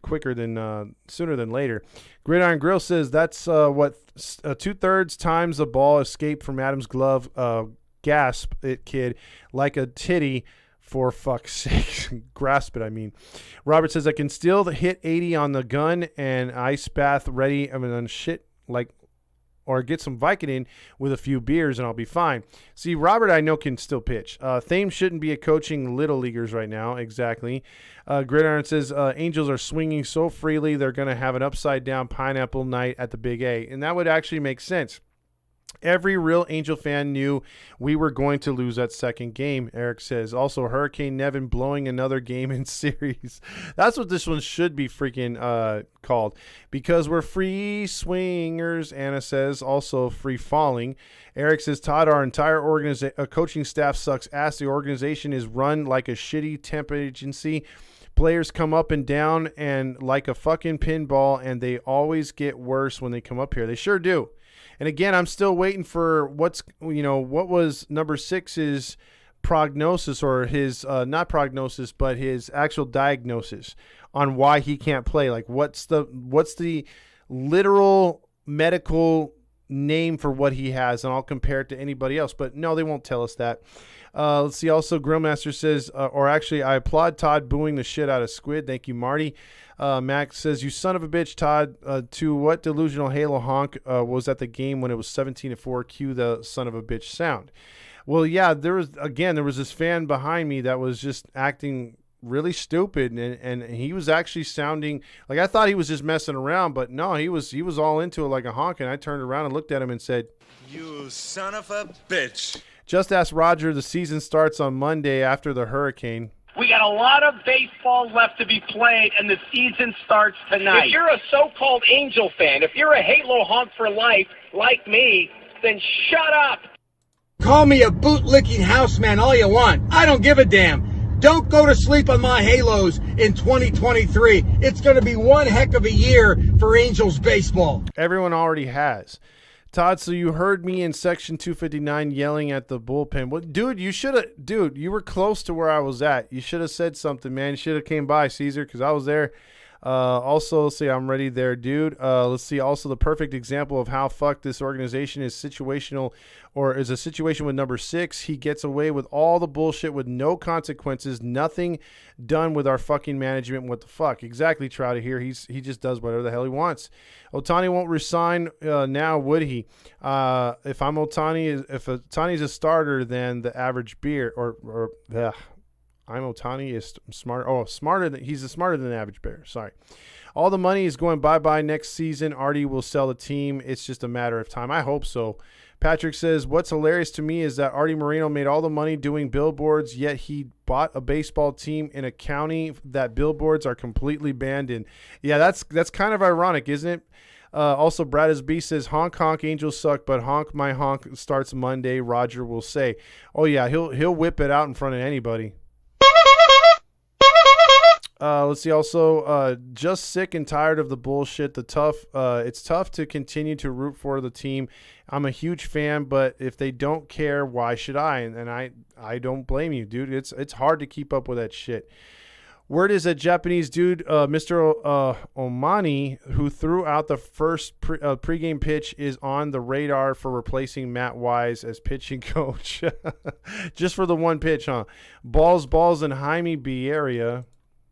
sooner than later. Gridiron Grill says that's 2/3 times the ball escaped from Adams' glove. Gasp it, kid, like a titty. For fuck's sake. Grasp it, I mean. Robert says I can still hit 80 on the gun and ice bath ready. I mean, on shit like. Or get some Vicodin with a few beers and I'll be fine. See, Robert I know can still pitch. Thames shouldn't be coaching little leaguers right now. Exactly. Gridiron says Angels are swinging so freely they're going to have an upside-down pineapple night at the Big A. And that would actually make sense. Every real Angel fan knew we were going to lose that second game, Eric says. Also, Hurricane Nevin blowing another game in series. That's what this one should be freaking called. Because we're free swingers, Anna says. Also, free falling. Eric says, Todd, our entire coaching staff sucks ass. The organization is run like a shitty temp agency. Players come up and down and like a fucking pinball, and they always get worse when they come up here. They sure do. And again, I'm still waiting for what was number 6's prognosis, or his not prognosis, but his actual diagnosis on why he can't play. Like what's the literal medical name for what he has, and I'll compare it to anybody else. But no, they won't tell us that. Let's see. Also, Grillmaster says, or actually, I applaud Todd booing the shit out of Squid. Thank you, Marty. Max says, you son of a bitch, Todd. To what delusional Halo honk was at the game when it was 17-4? Cue the son of a bitch sound. Well, yeah, there was this fan behind me that was just acting really stupid, and he was actually sounding like, I thought he was just messing around, but no, he was all into it like a honk, and I turned around and looked at him and said, You son of a bitch. Just ask Roger. The season starts on Monday after the hurricane. We got a lot of baseball left to be played, and the season starts tonight. If you're a so-called Angel fan, if you're a Halo honk for life like me, then shut up. Call me a bootlicking houseman all you want. I don't give a damn. Don't go to sleep on my Halos in 2023. It's going to be one heck of a year for Angels baseball. Everyone already has. Todd, so you heard me in section 259 yelling at the bullpen. Well, dude, you were close to where I was at. You should have said something, man. You should have came by, Caesar, because I was there. Also, let's see, I'm ready there, dude. Let's see, also the perfect example of how fucked this organization is situational, or is a situation with number 6. He gets away with all the bullshit with no consequences, nothing done with our fucking management. What the fuck? Exactly, Trouty here. He just does whatever the hell he wants. Otani won't resign now, would he? If Otani's a starter, then the average beer I'm Otani is smart. Oh, he's smarter than the average bear. Sorry. All the money is going bye-bye next season. Artie will sell the team. It's just a matter of time. I hope so. Patrick says, what's hilarious to me is that Artie Moreno made all the money doing billboards, yet he bought a baseball team in a county that billboards are completely banned in. Yeah, that's kind of ironic, isn't it? Also, Brad SB says, honk, honk, Angels suck, but honk, my honk starts Monday, Roger will say. Oh, yeah, he'll whip it out in front of anybody. Let's see. Also, just sick and tired of the bullshit. It's tough to continue to root for the team. I'm a huge fan, but if they don't care, why should I? And I don't blame you, dude. It's hard to keep up with that shit. Word is that Japanese dude, Mr. Omani, who threw out the first pregame pitch, is on the radar for replacing Matt Wise as pitching coach. Just for the one pitch, huh? Balls, and Jaime Beria.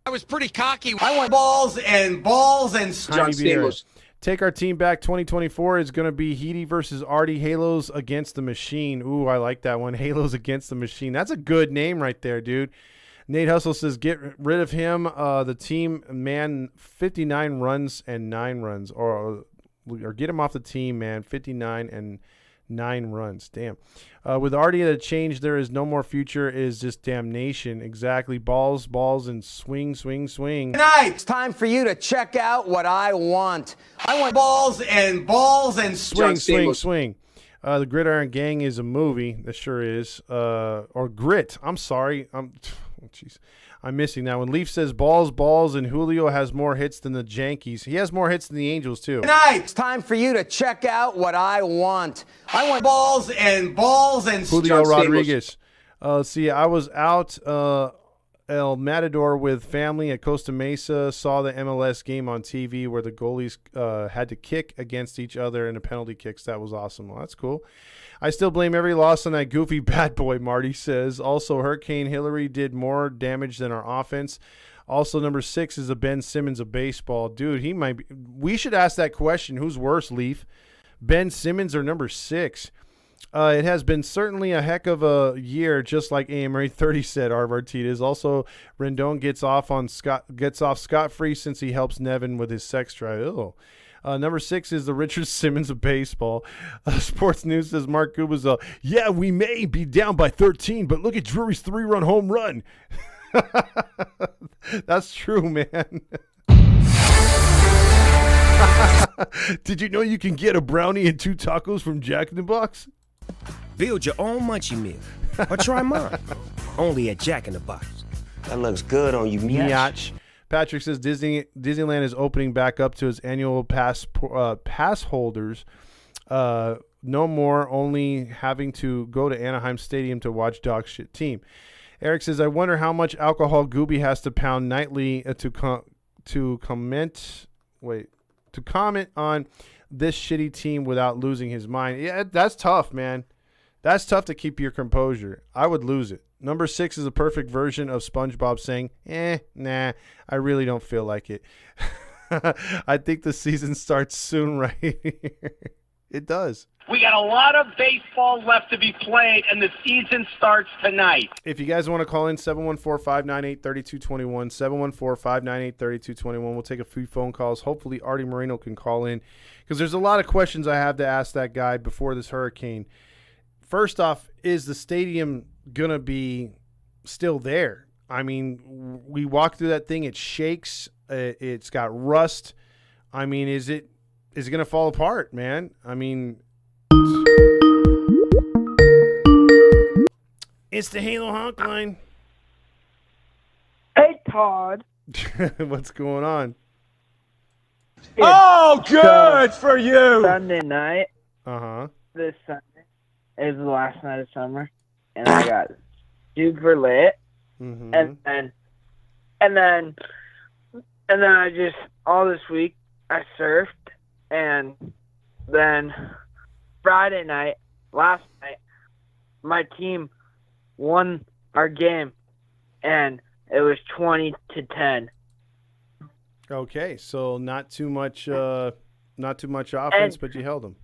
I was pretty cocky. I want balls and John Stamos. Take our team back. 2024 is going to be Heedy versus Artie. Halos against the machine. Ooh, I like that one. Halos against the machine. That's a good name right there, dude. Nate Hustle says, get rid of him. The team, man, 59 runs and 9 runs. Or get him off the team, man. 59 and 9 runs. Damn. With Artie at a change, there is no more future. It is just damnation. Exactly. Balls, and swing. Tonight, it's time for you to check out what I want. I want balls and swing. The Gridiron Gang is a movie. That sure is. Or Grit. I'm sorry. I'm missing that one. Leaf says balls, and Julio has more hits than the Yankees. He has more hits than the Angels, too. Tonight, it's time for you to check out what I want. I want balls and Julio Rodriguez. Let's see. I was out El Matador with family at Costa Mesa. Saw the MLS game on TV where the goalies had to kick against each other in the penalty kicks. That was awesome. Well, that's cool. I still blame every loss on that goofy bad boy, Marty says. Also, Hurricane Hillary did more damage than our offense. Also, number 6 is the Ben Simmons of baseball. Dude, he might be. We should ask that question. Who's worse, Leaf? Ben Simmons or number 6? It has been certainly a heck of a year, just like AMR 30 said, Arvartitas. Also, Rendon gets off scot-free since he helps Nevin with his sex drive. Ew. Number 6 is the Richard Simmons of baseball. Sports News says Mark Gubas, yeah, we may be down by 13, but look at Drury's 3-run home run. That's true, man. Did you know you can get a brownie and 2 tacos from Jack in the Box? Build your own munchie meal or try mine. Only at Jack in the Box. That looks good on you, Miach. Patrick says Disneyland is opening back up to its annual pass holders. No more only having to go to Anaheim Stadium to watch dog shit team. Eric says, I wonder how much alcohol Gooby has to pound nightly to comment on this shitty team without losing his mind. Yeah, that's tough, man. That's tough to keep your composure. I would lose it. Number 6 is a perfect version of SpongeBob saying, nah, I really don't feel like it. I think the season starts soon right here. It does. We got a lot of baseball left to be played, and the season starts tonight. If you guys want to call in, 714-598-3221, 714-598-3221. We'll take a few phone calls. Hopefully Artie Moreno can call in because there's a lot of questions I have to ask that guy before this hurricane. First off, is the stadium going to be still there? I mean, we walk through that thing. It shakes. It's got rust. I mean, is it going to fall apart, man? I mean, it's the Halo Honk line. Hey, Todd. What's going on? Oh, good for you. Sunday night. Uh-huh. This Sunday is the last night of summer, and I got super lit. Mm-hmm. And then I just all this week I surfed, and then Friday night, last night, my team won our game, and it was 20-10. Okay, so not too much offense, but you held them.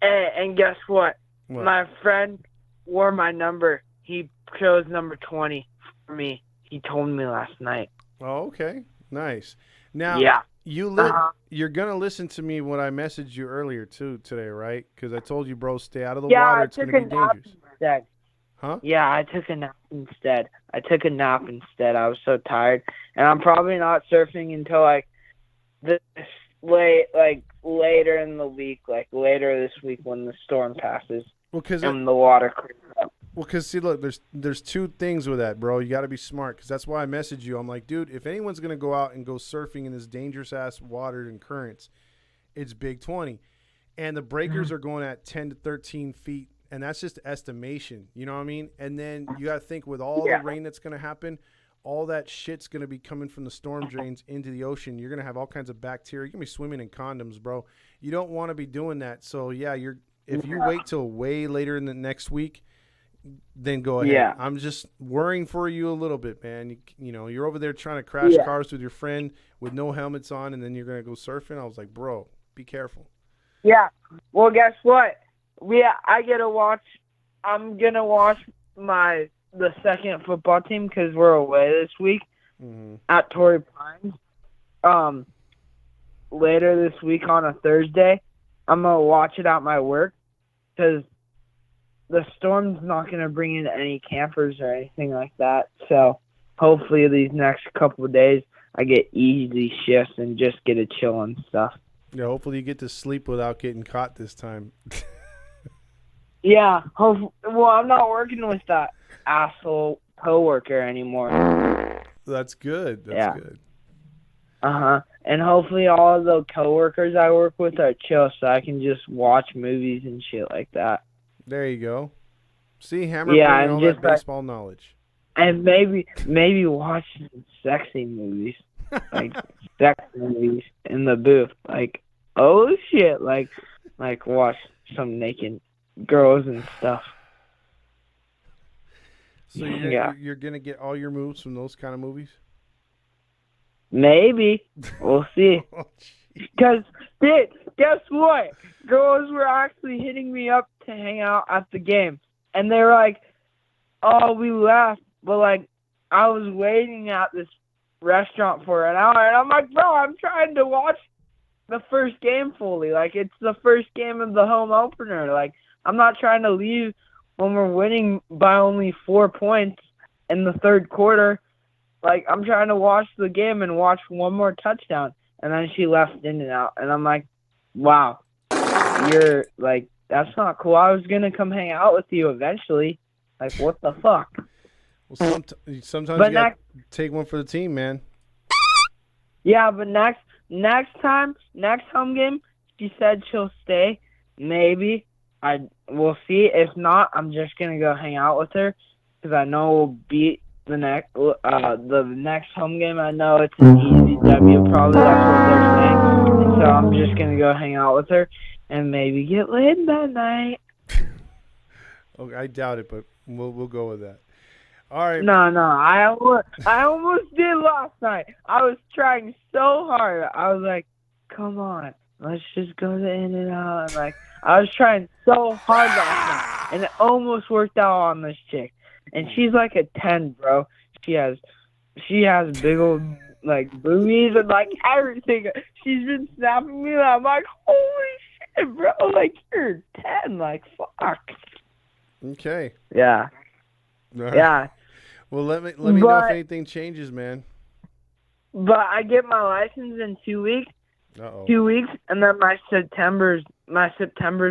And guess what? What? My friend wore my number. He chose number 20 for me. He told me last night. Oh, okay. Nice. Now, yeah. You're going to listen to me when I messaged you earlier, too, today, right? Because I told you, bro, stay out of the water. It's going to be dangerous. Instead. Huh? Yeah, I took a nap instead. I was so tired. And I'm probably not surfing until, later in the week, later this week when the storm passes and the water clears up. Well, because, see, look, there's two things with that, bro. You got to be smart, because that's why I messaged you. I'm like, dude, if anyone's going to go out and go surfing in this dangerous-ass water and currents, it's Big 20. And the breakers are going at 10 to 13 feet, and that's just estimation. You know what I mean? And then you got to think with all the rain that's going to happen, all that shit's going to be coming from the storm drains into the ocean. You're going to have all kinds of bacteria. You're going to be swimming in condoms, bro. You don't want to be doing that. So, yeah, if you wait till way later in the next week, then go ahead. Yeah. I'm just worrying for you a little bit, man. You know, you're over there trying to crash cars with your friend with no helmets on, and then you're going to go surfing. I was like, bro, be careful. Yeah. Well, guess what? I'm going to watch the second football team because we're away this week at Torrey Pines. Later this week on a Thursday, I'm going to watch it at my work because the storm's not going to bring in any campers or anything like that. So hopefully these next couple of days I get easy shifts and just get to chill and stuff. Yeah, hopefully you get to sleep without getting caught this time. Yeah. Well, I'm not working with that asshole coworker anymore. That's good. That's good. Uh-huh. And hopefully all of the coworkers I work with are chill so I can just watch movies and shit like that. There you go. See, Hammer bringing all that baseball knowledge. And maybe watch some sexy movies. Like sex movies in the booth. Like, oh shit. Like watch some naked girls and stuff. So you're going to get all your moves from those kind of movies? Maybe. We'll see. Because, guess what? Girls were actually hitting me up to hang out at the game. And they were like, oh, we left. But, I was waiting at this restaurant for an hour. And I'm like, bro, I'm trying to watch the first game fully. It's the first game of the home opener. I'm not trying to leave when we're winning by only 4 points in the third quarter. I'm trying to watch the game and watch one more touchdown. And then she left in and out. And I'm like, wow, you're that's not cool. I was going to come hang out with you eventually. What the fuck? Well, sometimes you got to take one for the team, man. Yeah, but next home game, she said she'll stay. Maybe. We'll see. If not, I'm just going to go hang out with her because I know we'll beat the next home game. I know it's an easy W, probably. That's what they're saying. And so I'm just going to go hang out with her and maybe get laid that night. Okay, I doubt it, but we'll go with that. All right. No, I almost did last night. I was trying so hard. I was like, come on, let's just go to In-N-Out. And I was trying so hard last night, and it almost worked out on this chick. And she's like a 10, bro. She has big old boobies and everything. She's been snapping me. I'm like, holy shit, bro! You're 10. Fuck. Okay. Yeah. Right. Yeah. Well, let me know if anything changes, man. But I get my license in 2 weeks. Uh-oh. 2 weeks, and then my September's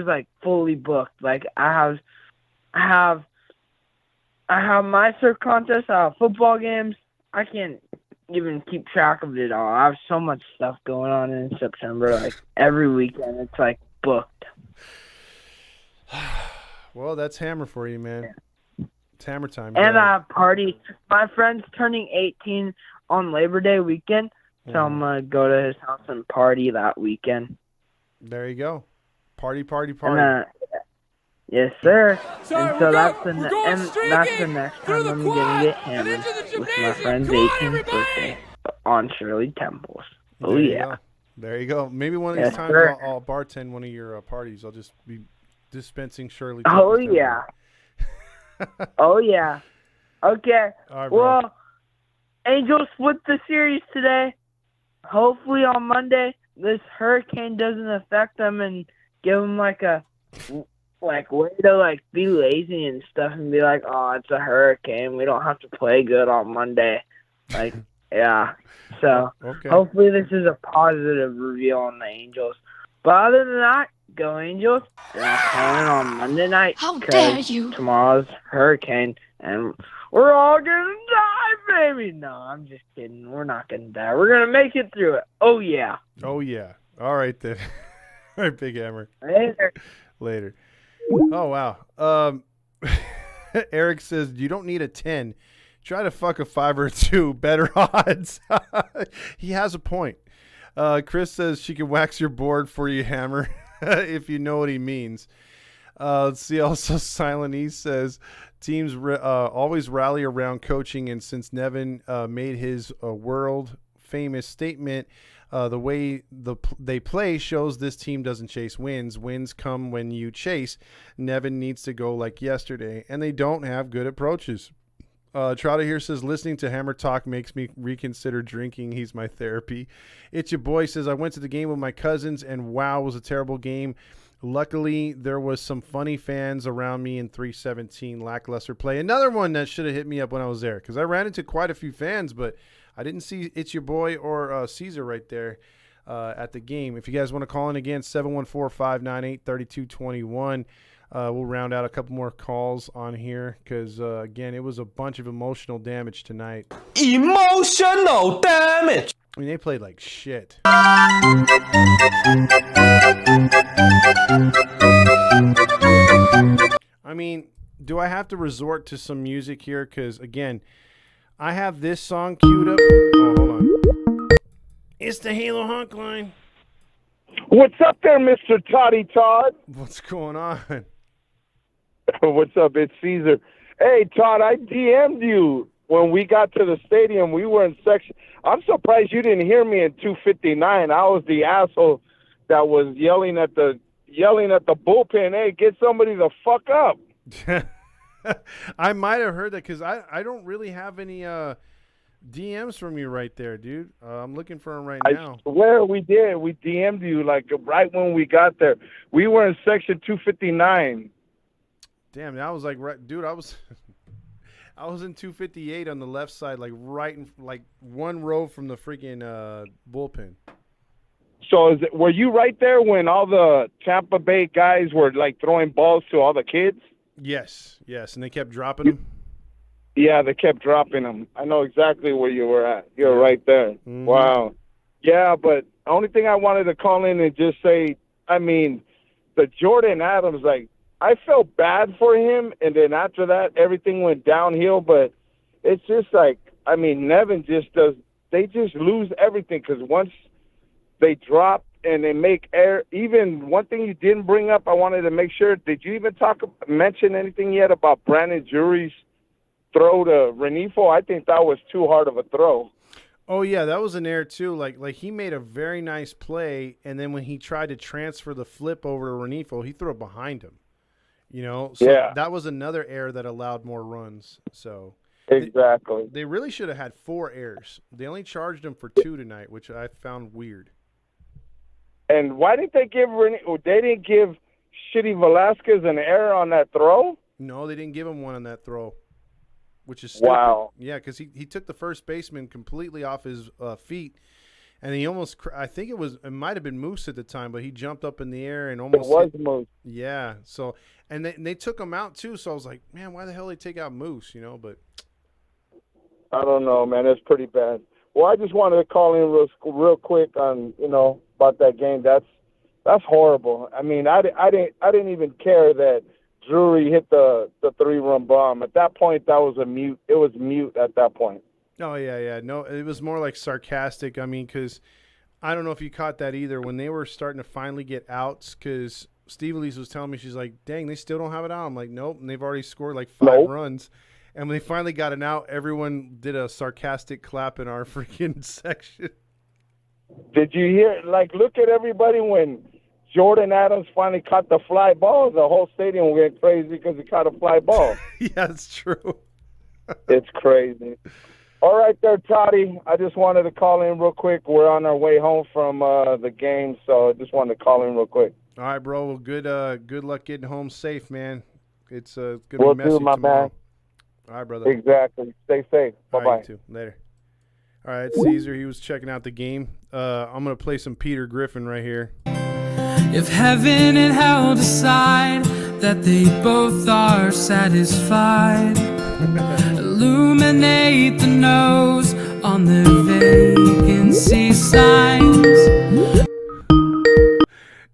like fully booked. Like I have my surf contest, I have football games. I can't even keep track of it all. I have so much stuff going on in September. Like every weekend, it's like booked. Well, that's hammer for you, man. It's hammer time. And I have party. My friend's turning 18 on Labor Day weekend, so I'm gonna go to his house and party that weekend. There you go. Party. And, yes, sir. And so that's the next time I'm gonna get hammered with my friend's 18th birthday on Shirley Temples. Oh yeah. There you go. Maybe one of these times I'll bartend one of your parties. I'll just be dispensing Shirley Temples. Oh yeah. Oh yeah. Okay. All right, bro. Well, Angels flipped the series today. Hopefully on Monday this hurricane doesn't affect them and give them like a way to like be lazy and stuff and be like, oh, it's a hurricane. We don't have to play good on Monday. Like, yeah. So hopefully this is a positive reveal on the Angels. But other than that, go Angels. They're not playing on Monday night. How dare you? Tomorrow's hurricane and we're all gonna die, baby. No, I'm just kidding. We're not gonna die. We're gonna make it through it. Oh yeah. Oh yeah. All right then. All right, Big Hammer. Later. Oh wow. Eric says you don't need a 10. Try to fuck a 5 or a 2. Better odds. He has a point. Chris says she can wax your board for you, Hammer, if you know what he means. Let's see. Also, Silent East says teams always rally around coaching, and since Nevin made his world famous statement, the way they play shows this team doesn't chase wins. Wins come when you chase. Nevin needs to go like yesterday, and they don't have good approaches. Trotter here says, listening to Hammer talk makes me reconsider drinking. He's my therapy. It's your boy says, I went to the game with my cousins, and wow, it was a terrible game. Luckily, there was some funny fans around me in 317 lackluster play. Another one that should have hit me up when I was there, because I ran into quite a few fans, but I didn't see It's Your Boy or Caesar right there at the game. If you guys want to call in again, 714-598-3221. We'll round out a couple more calls on here because, again, it was a bunch of emotional damage tonight. Emotional damage! I mean, they played like shit. I mean, do I have to resort to some music here? Because, again, I have this song queued up. Oh, hold on. It's the Halo Hunk line. What's up there, Mr. Toddy Todd? What's going on? What's up? It's Caesar. Hey, Todd, I DM'd you when we got to the stadium. We were in section. I'm surprised you didn't hear me in 259. I was the asshole that was yelling at the bullpen. Hey, get somebody the fuck up. I might have heard that because I don't really have any DMs from you right there, dude. I'm looking for them right now. I swear we did. We DM'd you like right when we got there. We were in section 259. Damn, that was like right, dude. I was in 258 on the left side, like right in like one row from the freaking bullpen. So were you right there when all the Tampa Bay guys were like throwing balls to all the kids? Yes, and they kept dropping them. Yeah, they kept dropping them. I know exactly where you were at. You're right there. Mm-hmm. Wow. Yeah, but the only thing I wanted to call in and just say, I mean, the Jordan Adams, like, I felt bad for him, and then after that, everything went downhill. But it's just like, I mean, Nevin they just lose everything because once they drop and they make air, even one thing you didn't bring up, I wanted to make sure, did you even mention anything yet about Brandon Jury's throw to Renifo? I think that was too hard of a throw. Oh yeah, that was an error too. Like he made a very nice play, and then when he tried to transfer the flip over to Renifo, he threw it behind him. You know, so yeah. That was another error that allowed more runs. So exactly, they really should have had 4 errors. They only charged him for 2 tonight, which I found weird. And why didn't they give They didn't give Shitty Velasquez an error on that throw? No, they didn't give him one on that throw. which is stupid. Wow. Yeah, because he took the first baseman completely off his feet, and he almost I think it might have been Moose at the time, but he jumped up in the air and almost It was Moose. Yeah. So and they took him out too. So I was like, man, why the hell they take out Moose? But I don't know, man. It's pretty bad. Well, I just wanted to call in real quick on about that game. That's horrible. I mean, I didn't even care that Drury hit the 3-run bomb. At that point, that was a mute. It was mute at that point. Oh yeah. No, it was more like sarcastic. I mean, because I don't know if you caught that either when they were starting to finally get outs. Because Steve Elise was telling me, she's like, "Dang, they still don't have it out." I'm like, "Nope," and they've already scored like 5 runs. And when they finally got it out, everyone did a sarcastic clap in our freaking section. Did you hear? Look at everybody when Jordan Adams finally caught the fly ball. The whole stadium went crazy because he caught a fly ball. Yeah, that's true. It's crazy. All right there, Toddy. I just wanted to call in real quick. We're on our way home from the game, so I just wanted to call in real quick. All right, bro. Well, good luck getting home safe, man. It's going to be messy tomorrow. Man. All right, brother. Exactly. Stay safe. Bye-bye. All right, you too. Later. All right, Caesar, he was checking out the game. I'm going to play some Peter Griffin right here. If heaven and hell decide that they both are satisfied, illuminate the nose on the vacancy signs.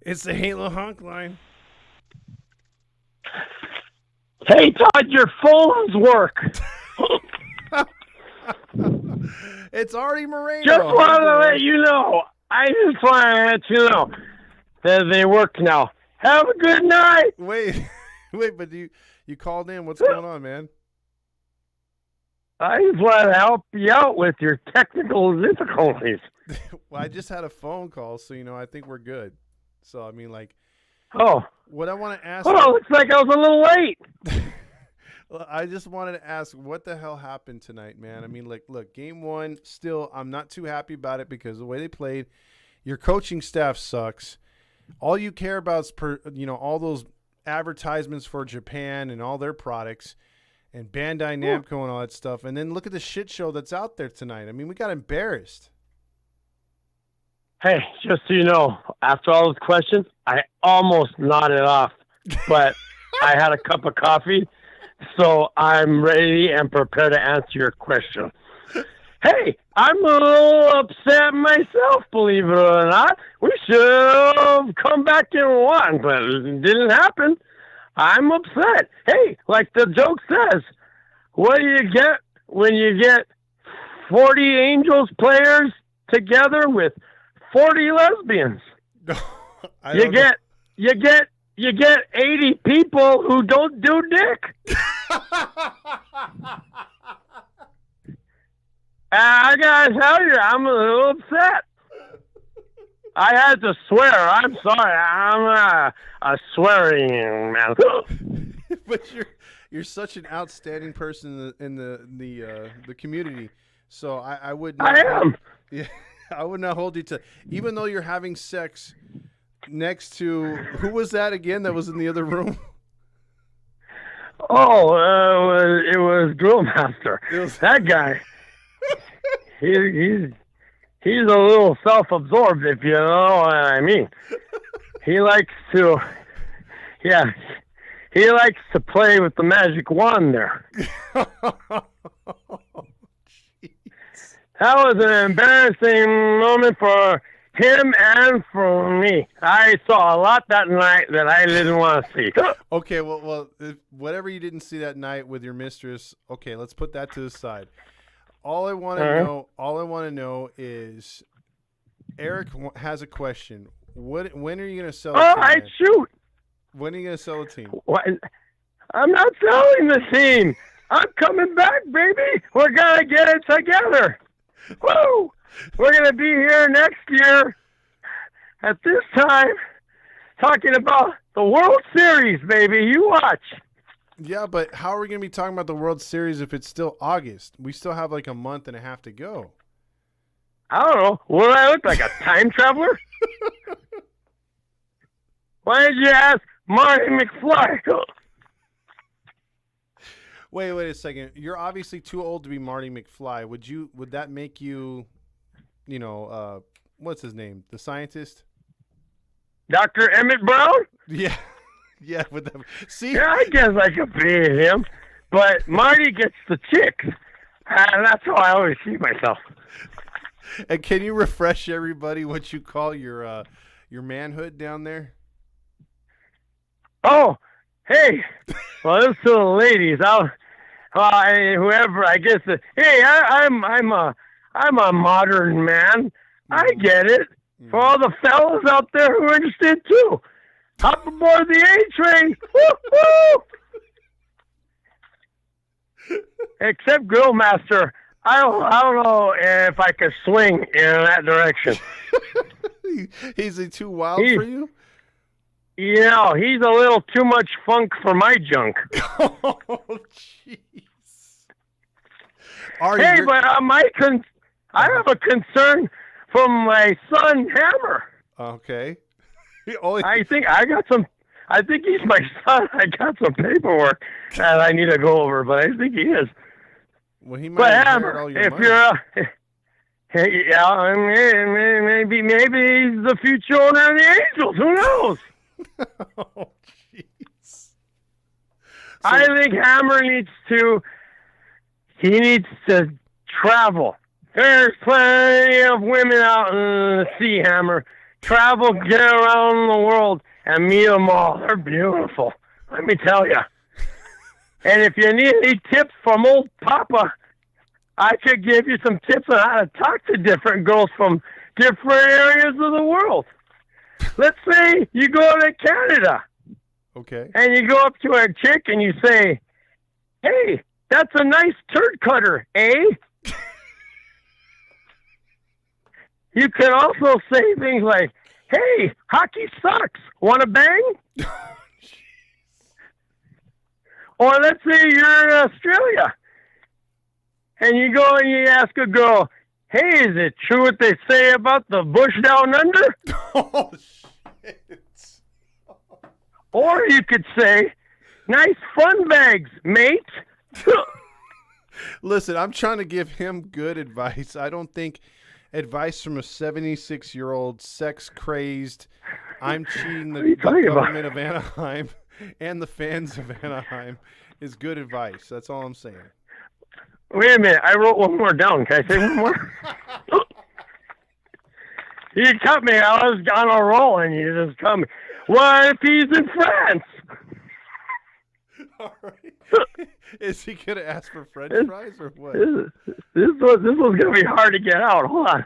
It's the Halo Honk line. Hey, Todd, your phones work. It's Artie Moreno. Just wanted to let you know. I just want to let you know that they work now. Have a good night. Wait, but you called in. What's going on, man? I just want to help you out with your technical difficulties. Well, I just had a phone call, so I think we're good. So I mean, oh, what I want to ask. Oh, looks like I was a little late. Well, I just wanted to ask, what the hell happened tonight, man? I mean, look, game 1, still, I'm not too happy about it because of the way they played. Your coaching staff sucks. All you care about is, all those advertisements for Japan and all their products and Bandai Namco and all that stuff. And then look at the shit show that's out there tonight. I mean, we got embarrassed. Hey, just so you know, after all those questions, I almost nodded off, but I had a cup of coffee. So I'm ready and prepared to answer your question. Hey, I'm a little upset myself, believe it or not. We should have come back and won, but it didn't happen. I'm upset. Hey, like the joke says, what do you get when you get 40 Angels players together with 40 lesbians? You get 80 people who don't do dick. I gotta tell you, I'm a little upset. I had to swear. I'm sorry. I'm a swearing man. But you're such an outstanding person in the community. So I would not. I am. Yeah, I would not hold you to. Even though you're having sex next to, who was that again that was in the other room? Oh, it was Drill Master. That guy. He's a little self-absorbed, if you know what I mean. He likes to play with the magic wand there. That was an embarrassing moment for him and for me. I saw a lot that night that I didn't want to see. Okay, well, whatever you didn't see that night with your mistress, okay, let's put that to the side. All I want to know is, Eric has a question. When are you going to sell? All right, shoot. When are you going to sell a team? What? I'm not selling the team. I'm coming back, baby. We're gonna get it together. Woo! We're going to be here next year at this time talking about the World Series, baby. You watch. Yeah, but how are we going to be talking about the World Series if it's still August? We still have like a month and a half to go. I don't know. Will I look like a time traveler? Why did you ask Marty McFly? Wait a second. You're obviously too old to be Marty McFly. Would that make you, what's his name? The scientist? Dr. Emmett Brown? Yeah. Yeah, see? Yeah, I guess I could be him. But Marty gets the chicks. And that's how I always see myself. And can you refresh everybody what you call your manhood down there? Oh, hey. Well, this to the ladies. Whoever, I guess. Hey, I'm a modern man. I get it. For all the fellas out there who are interested too, hop aboard the A train. Woo-hoo! Except Grillmaster, I don't know if I could swing in that direction. Is he too wild for you? Yeah, he's a little too much funk for my junk. Oh, jeez. Hey, but I have a concern from my son Hammer. Okay. I think he's my son. I got some paperwork that I need to go over, but I think he is. Well, he might Hammer, all your if money. Maybe he's the future owner of the Angels. Who knows? Oh, jeez. I think Hammer needs to travel. There's plenty of women out in the sea, Hammer. Travel, get around the world, and meet them all. They're beautiful. Let me tell you. And if you need any tips from old Papa, I could give you some tips on how to talk to different girls from different areas of the world. Let's say you go to Canada. Okay. And you go up to a chick and you say, "Hey, that's a nice turd cutter, eh?" You can also say things like, "Hey, hockey sucks. Want to bang?" Or let's say you're in Australia and you go and you ask a girl, "Hey, is it true what they say about the bush down under?" Oh, shit. Or you could say, "Nice fun bags, mate." Listen, I'm trying to give him good advice. I don't think advice from a 76-year-old sex-crazed, I'm cheating the government of Anaheim and the fans of Anaheim is good advice. That's all I'm saying. Wait a minute. I wrote one more down. Can I say one more? You cut me. I was on a roll and you just cut me. What if he's in France? All right. Is he going to ask for French fries or what? This was going to be hard to get out. Hold on.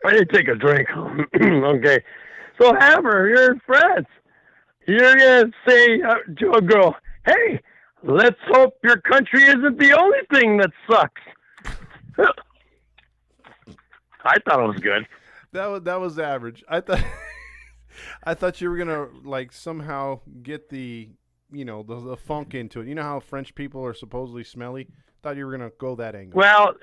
I need to take a drink. Okay. So, Hammer, you're in France. You're going to say to a girl, "Hey, let's hope your country isn't the only thing that sucks." I thought it was good. That was average. I thought you were gonna like somehow get the the funk into it. You know how French people are supposedly smelly? Thought you were gonna go that angle. Well,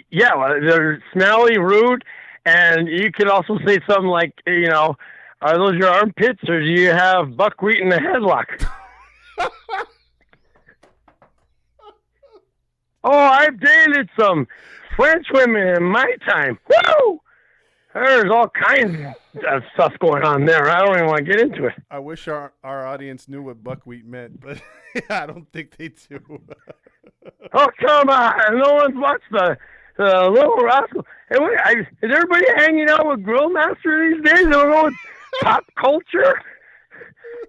yeah, they're smelly, rude, and you could also say something like, "Are those your armpits, or do you have buckwheat in the headlock?" Oh, I've dated some French women in my time. Woo! There's all kinds of stuff going on there. I don't even want to get into it. I wish our audience knew what buckwheat meant, but I don't think they do. Oh, come on. No one's watched the Little Rascal. Hey, wait, is everybody hanging out with Grillmaster these days? They don't know pop culture?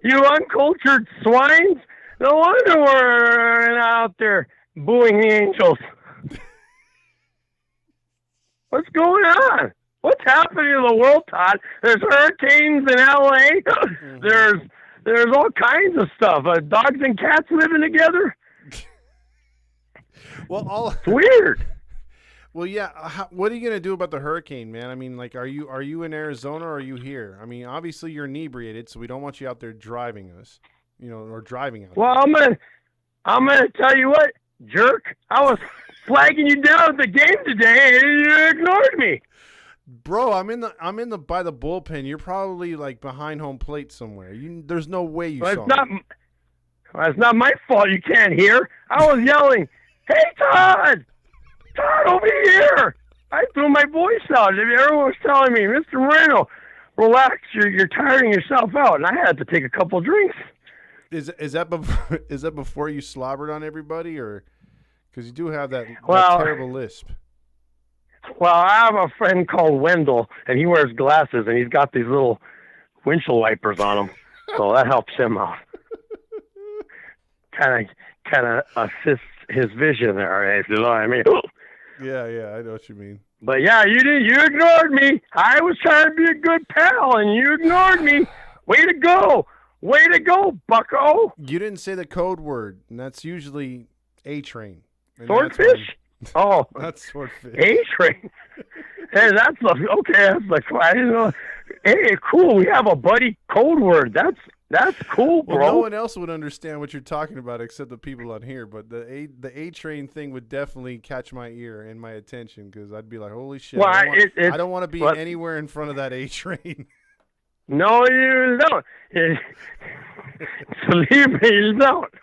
You uncultured swines? No wonder we're out there booing the Angels. What's going on? What's happening in the world, Todd? There's hurricanes in L.A. There's all kinds of stuff. Dogs and cats living together. Well, it's weird. Well, yeah. What are you gonna do about the hurricane, man? I mean, like, are you in Arizona or are you here? I mean, obviously you're inebriated, so we don't want you out there driving us, or driving out. Well, I'm gonna tell you what, jerk. I was flagging you down at the game today, and you ignored me. Bro, I'm in the by the bullpen. You're probably like behind home plate somewhere. There's no way you saw me. Well, it's not my fault you can't hear. I was yelling, "Hey, Todd! Todd, over here!" I threw my voice out. Everyone was telling me, "Mr. Moreno, relax. You're tiring yourself out." And I had to take a couple drinks. Is that before you slobbered on everybody, or because you do have that terrible lisp? Well, I have a friend called Wendell, and he wears glasses, and he's got these little windshield wipers on him, so that helps him out. Kind of assists his vision there, if you know what I mean. Yeah, I know what you mean. But yeah, you ignored me. I was trying to be a good pal, and you ignored me. Way to go, bucko. You didn't say the code word, and that's usually A-Train. Swordfish? Oh, that's swordfish. A-Train. Hey, that's I didn't know. Hey, cool. We have a buddy code word. That's cool, bro. Well, no one else would understand what you're talking about except the people on here. But the A-Train thing would definitely catch my ear and my attention because I'd be like, "Holy shit! Well, I don't want to be anywhere in front of that A-Train." No, you don't. Believe me, you don't.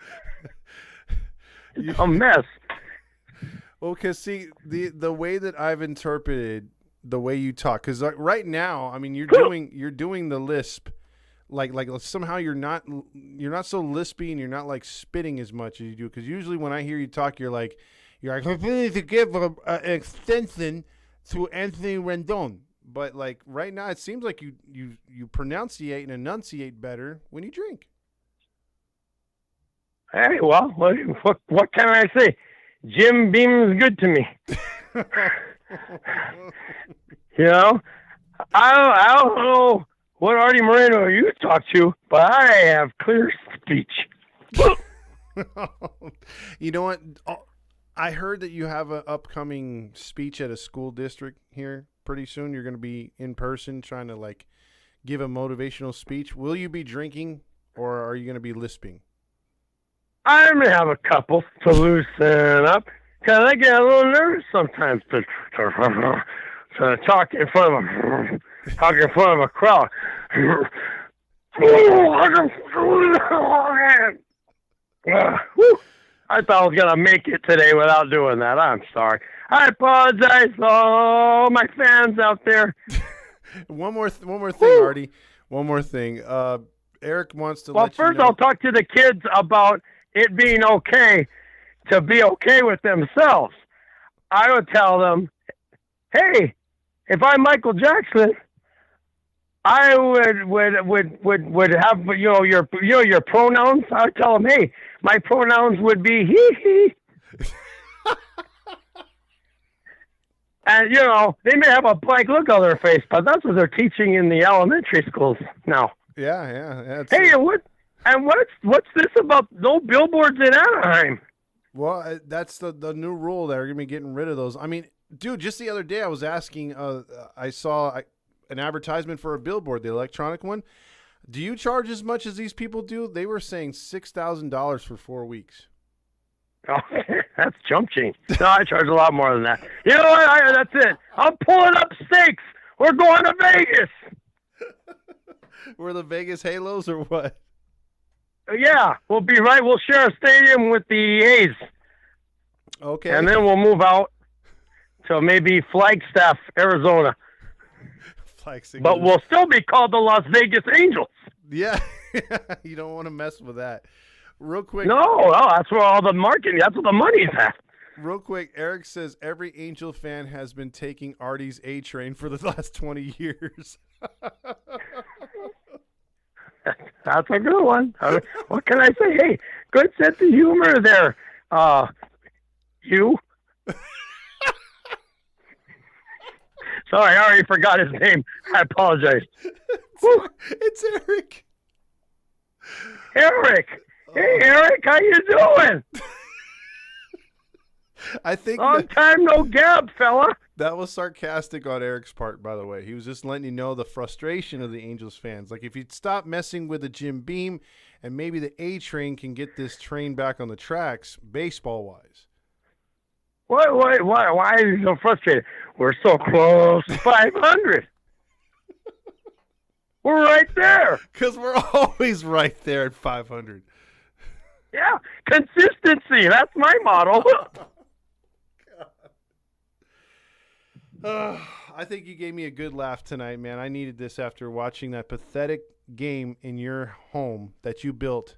A mess. Well, because see, the way that I've interpreted the way you talk, because right now, I mean, you're doing the lisp. Like somehow you're not so lispy and you're not like spitting as much as you do, because usually when I hear you talk you're like to give an extension to Anthony Rendon, but like right now it seems like you pronunciate and enunciate better when you drink. Hey, well, what can I say? Jim Beam's good to me. You know, I don't know what Artie Moreno you talk to, but I have clear speech. You know what? I heard that you have an upcoming speech at a school district here pretty soon. You're going to be in person trying to like give a motivational speech. Will you be drinking or are you going to be lisping? I'm going to have a couple to loosen up because I get a little nervous sometimes to talk in front of a crowd. I thought I was going to make it today without doing that. I'm sorry. I apologize to all my fans out there. One more thing, Artie. One more thing. Eric wants to let you know. Well, first I'll talk to the kids about it being okay to be okay with themselves. I would tell them, hey, if I'm Michael Jackson, I would have your pronouns. I would tell them, hey, my pronouns would be he. And they may have a blank look on their face, but that's what they're teaching in the elementary schools now. Yeah. Hey, what's this about no billboards in Anaheim? Well, that's the new rule. They're going to be getting rid of those. I mean, dude, just the other day I was asking, I saw an advertisement for a billboard, the electronic one. Do you charge as much as these people do? They were saying $6,000 for 4 weeks. Oh, that's jump change. No, I charge a lot more than that. You know what? That's it. I'm pulling up stakes. We're going to Vegas. We're the Vegas Halos or what? Yeah, we'll be right. We'll share a stadium with the A's. Okay. And then we'll move out to maybe Flagstaff, Arizona. But we'll still be called the Las Vegas Angels. Yeah. You don't want to mess with that. Real quick. No, that's where all the marketing, that's where the money's at. Real quick, Eric says every Angel fan has been taking Artie's A-Train for the last 20 years. That's a good one. What can I say? Hey, good sense of humor there. You? Sorry, I already forgot his name. I apologize. It's Eric. Eric. Hey, Eric, how you doing? I think long time no gab, fella. That was sarcastic on Eric's part, by the way. He was just letting you know the frustration of the Angels fans. Like, if you'd stop messing with the Jim Beam and maybe the A-Train can get this train back on the tracks, baseball-wise. Why are you so frustrated? We're so close to 500. We're right there. Because we're always right there at 500. Yeah, consistency. That's my motto. I think you gave me a good laugh tonight, man. I needed this after watching that pathetic game in your home that you built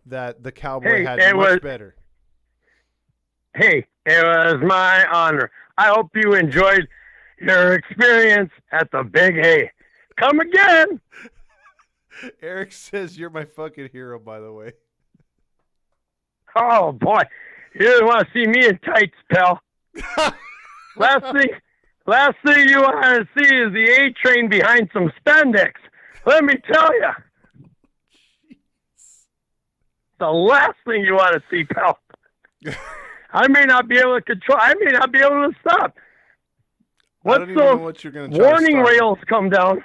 that the Cowboy had much better. Hey, it was my honor. I hope you enjoyed your experience at the Big Hay. Come again. Eric says you're my fucking hero, by the way. Oh, boy. You didn't want to see me in tights, pal. Last thing you want to see is the A train behind some spandex. Let me tell you. The last thing you want to see, pal. I may not be able to control. I may not be able to stop. Once those warning rails come down.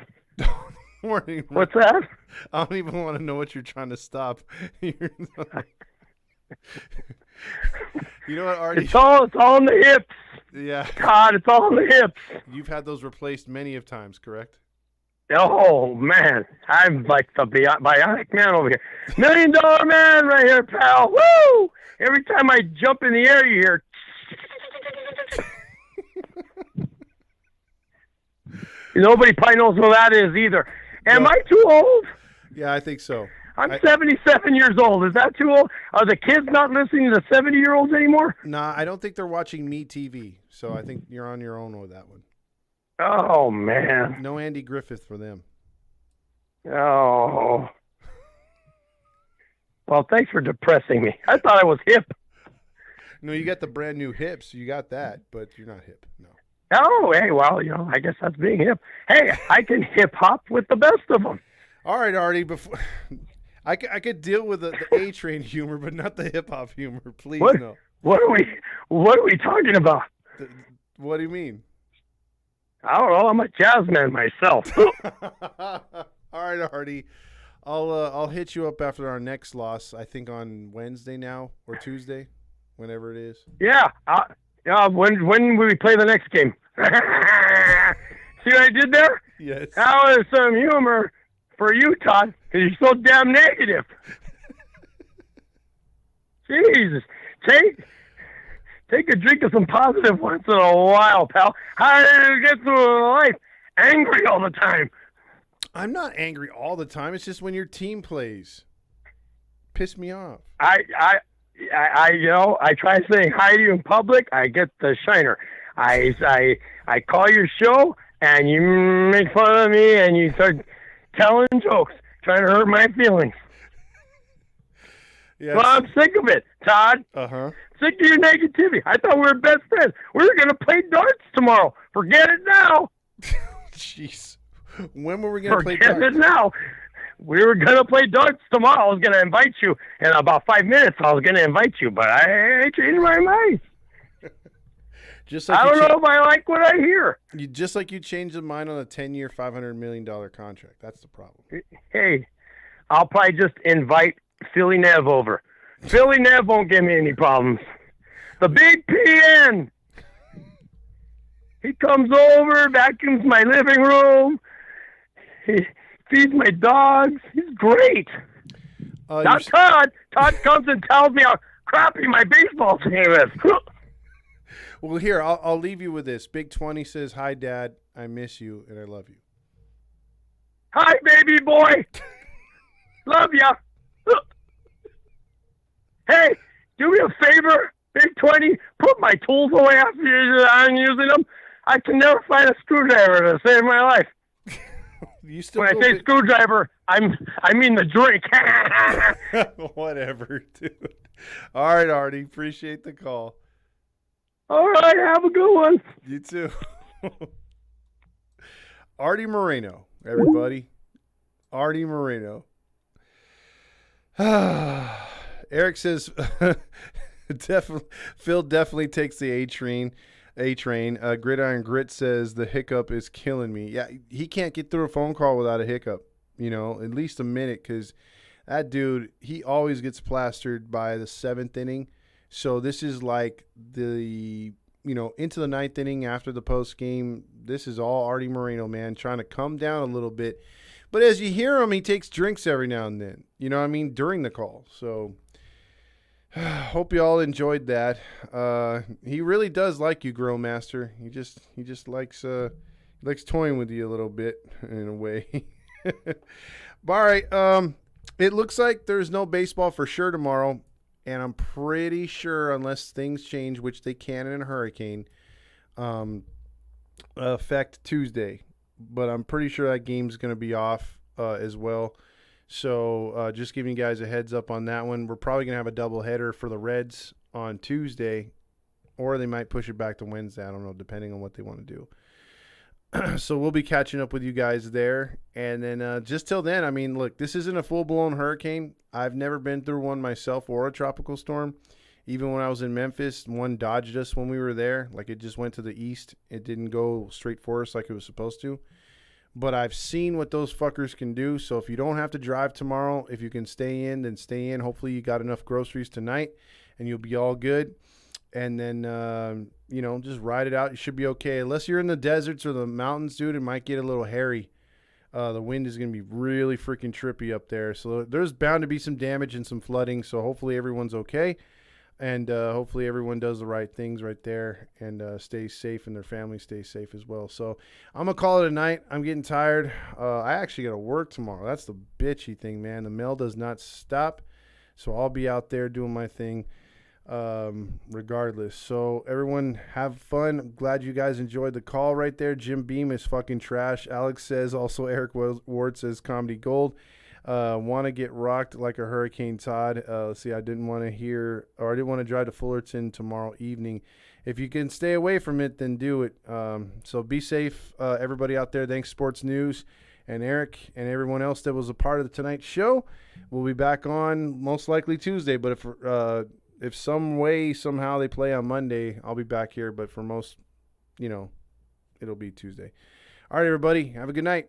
Warning. What's that? I don't even want to know what you're trying to stop. You know what, Artie? It's all in the hips. Yeah. God, it's all in the hips. You've had those replaced many of times, correct? Oh, man. I'm like the bionic man over here. $1 million man right here, pal. Woo! Every time I jump in the air, you hear. Nobody probably knows what that is either. Am I too old? Yeah, I think so. I'm 77 years old. Is that too old? Are the kids not listening to 70-year-olds anymore? Nah, I don't think they're watching Me TV, so I think you're on your own with that one. Oh, man. No Andy Griffith for them. Oh. Well, thanks for depressing me. I thought I was hip. No, you got the brand new hips. You got that, but you're not hip. No. Oh, hey, well, I guess that's being hip. Hey, I can hip-hop with the best of them. All right, Artie, before I could deal with the A-Train humor, but not the hip-hop humor. Please, no. What are we talking about? What do you mean? I don't know. I'm a jazz man myself. All right, Artie. I'll hit you up after our next loss. I think on Wednesday now or Tuesday, whenever it is. Yeah. When will we play the next game? See what I did there? Yes. That was some humor for you, Todd, because you're so damn negative. Jesus. Take a drink of some positive once in a while, pal. How do you get through life angry all the time? I'm not angry all the time. It's just when your team plays. Piss me off. I try saying hi to you in public. I get the shiner. I call your show and you make fun of me and you start telling jokes, trying to hurt my feelings. Yes. Well, I'm sick of it, Todd. Uh-huh. Sick of your negativity. I thought we were best friends. We were going to play darts tomorrow. Forget it now. Jeez. When were we going to play darts? Forget it now. We were going to play darts tomorrow. I was going to invite you. In about 5 minutes, I was going to invite you, but I changed my mind. I don't know if I like what I hear. Just like you changed your mind on a 10-year, $500 million contract. That's the problem. Hey, I'll probably just invite Philly Nev over. Philly Nev won't give me any problems. The big PN. He comes over, vacuums my living room. He feeds my dogs. He's great. Not Todd. Todd comes and tells me how crappy my baseball team is. Well, here, I'll leave you with this. Big 20 says, "Hi, Dad. I miss you, and I love you." Hi, baby boy. Love ya. Hey, do me a favor, Big 20. Put my tools away after I'm using them. I can never find a screwdriver to save my life. When I say screwdriver, I mean the drink. Whatever, dude. All right, Artie. Appreciate the call. All right, have a good one. You too. Artie Moreno, everybody. Artie Moreno. Eric says, Phil definitely takes the A-train. Gridiron Grit says, the hiccup is killing me. Yeah, he can't get through a phone call without a hiccup, at least a minute, because that dude, he always gets plastered by the 7th inning. So this is like into the 9th inning after the post game. This is all Artie Moreno, man, trying to come down a little bit. But as you hear him, he takes drinks every now and then, during the call. So Hope you all enjoyed that. He really does like you, Grill Master. He just likes toying with you a little bit in a way. All right. It looks like there's no baseball for sure tomorrow, and I'm pretty sure unless things change, which they can in a hurricane, affect Tuesday. But I'm pretty sure that game's going to be off as well. So just giving you guys a heads up on that one. We're probably going to have a doubleheader for the Reds on Tuesday, or they might push it back to Wednesday. I don't know, depending on what they want to do. So we'll be catching up with you guys there. And then just till then, I mean, look, this isn't a full-blown hurricane. I've never been through one myself or a tropical storm. Even when I was in Memphis, one dodged us when we were there. Like, it just went to the east. It didn't go straight for us like it was supposed to. But I've seen what those fuckers can do. So if you don't have to drive tomorrow, if you can stay in, then stay in. Hopefully you got enough groceries tonight and you'll be all good. And then, just ride it out. You should be okay. Unless you're in the deserts or the mountains, dude, it might get a little hairy. The wind is going to be really freaking trippy up there. So there's bound to be some damage and some flooding. So hopefully everyone's okay. And hopefully everyone does the right things right there and stays safe, and their family stays safe as well. So I'm going to call it a night. I'm getting tired. I actually got to work tomorrow. That's the bitchy thing, man. The mail does not stop. So I'll be out there doing my thing regardless. So everyone have fun. I'm glad you guys enjoyed the call right there. Jim Beam is fucking trash. Alex says, also Eric Ward says comedy gold. Want to get rocked like a hurricane, Todd. Let's see, I didn't want to drive to Fullerton tomorrow evening. If you can stay away from it, then do it. So be safe, everybody out there. Thanks, Sports News, and Eric, and everyone else that was a part of tonight's show. We'll be back on most likely Tuesday, but if some way, somehow they play on Monday, I'll be back here. But for most, it'll be Tuesday. All right, everybody, have a good night.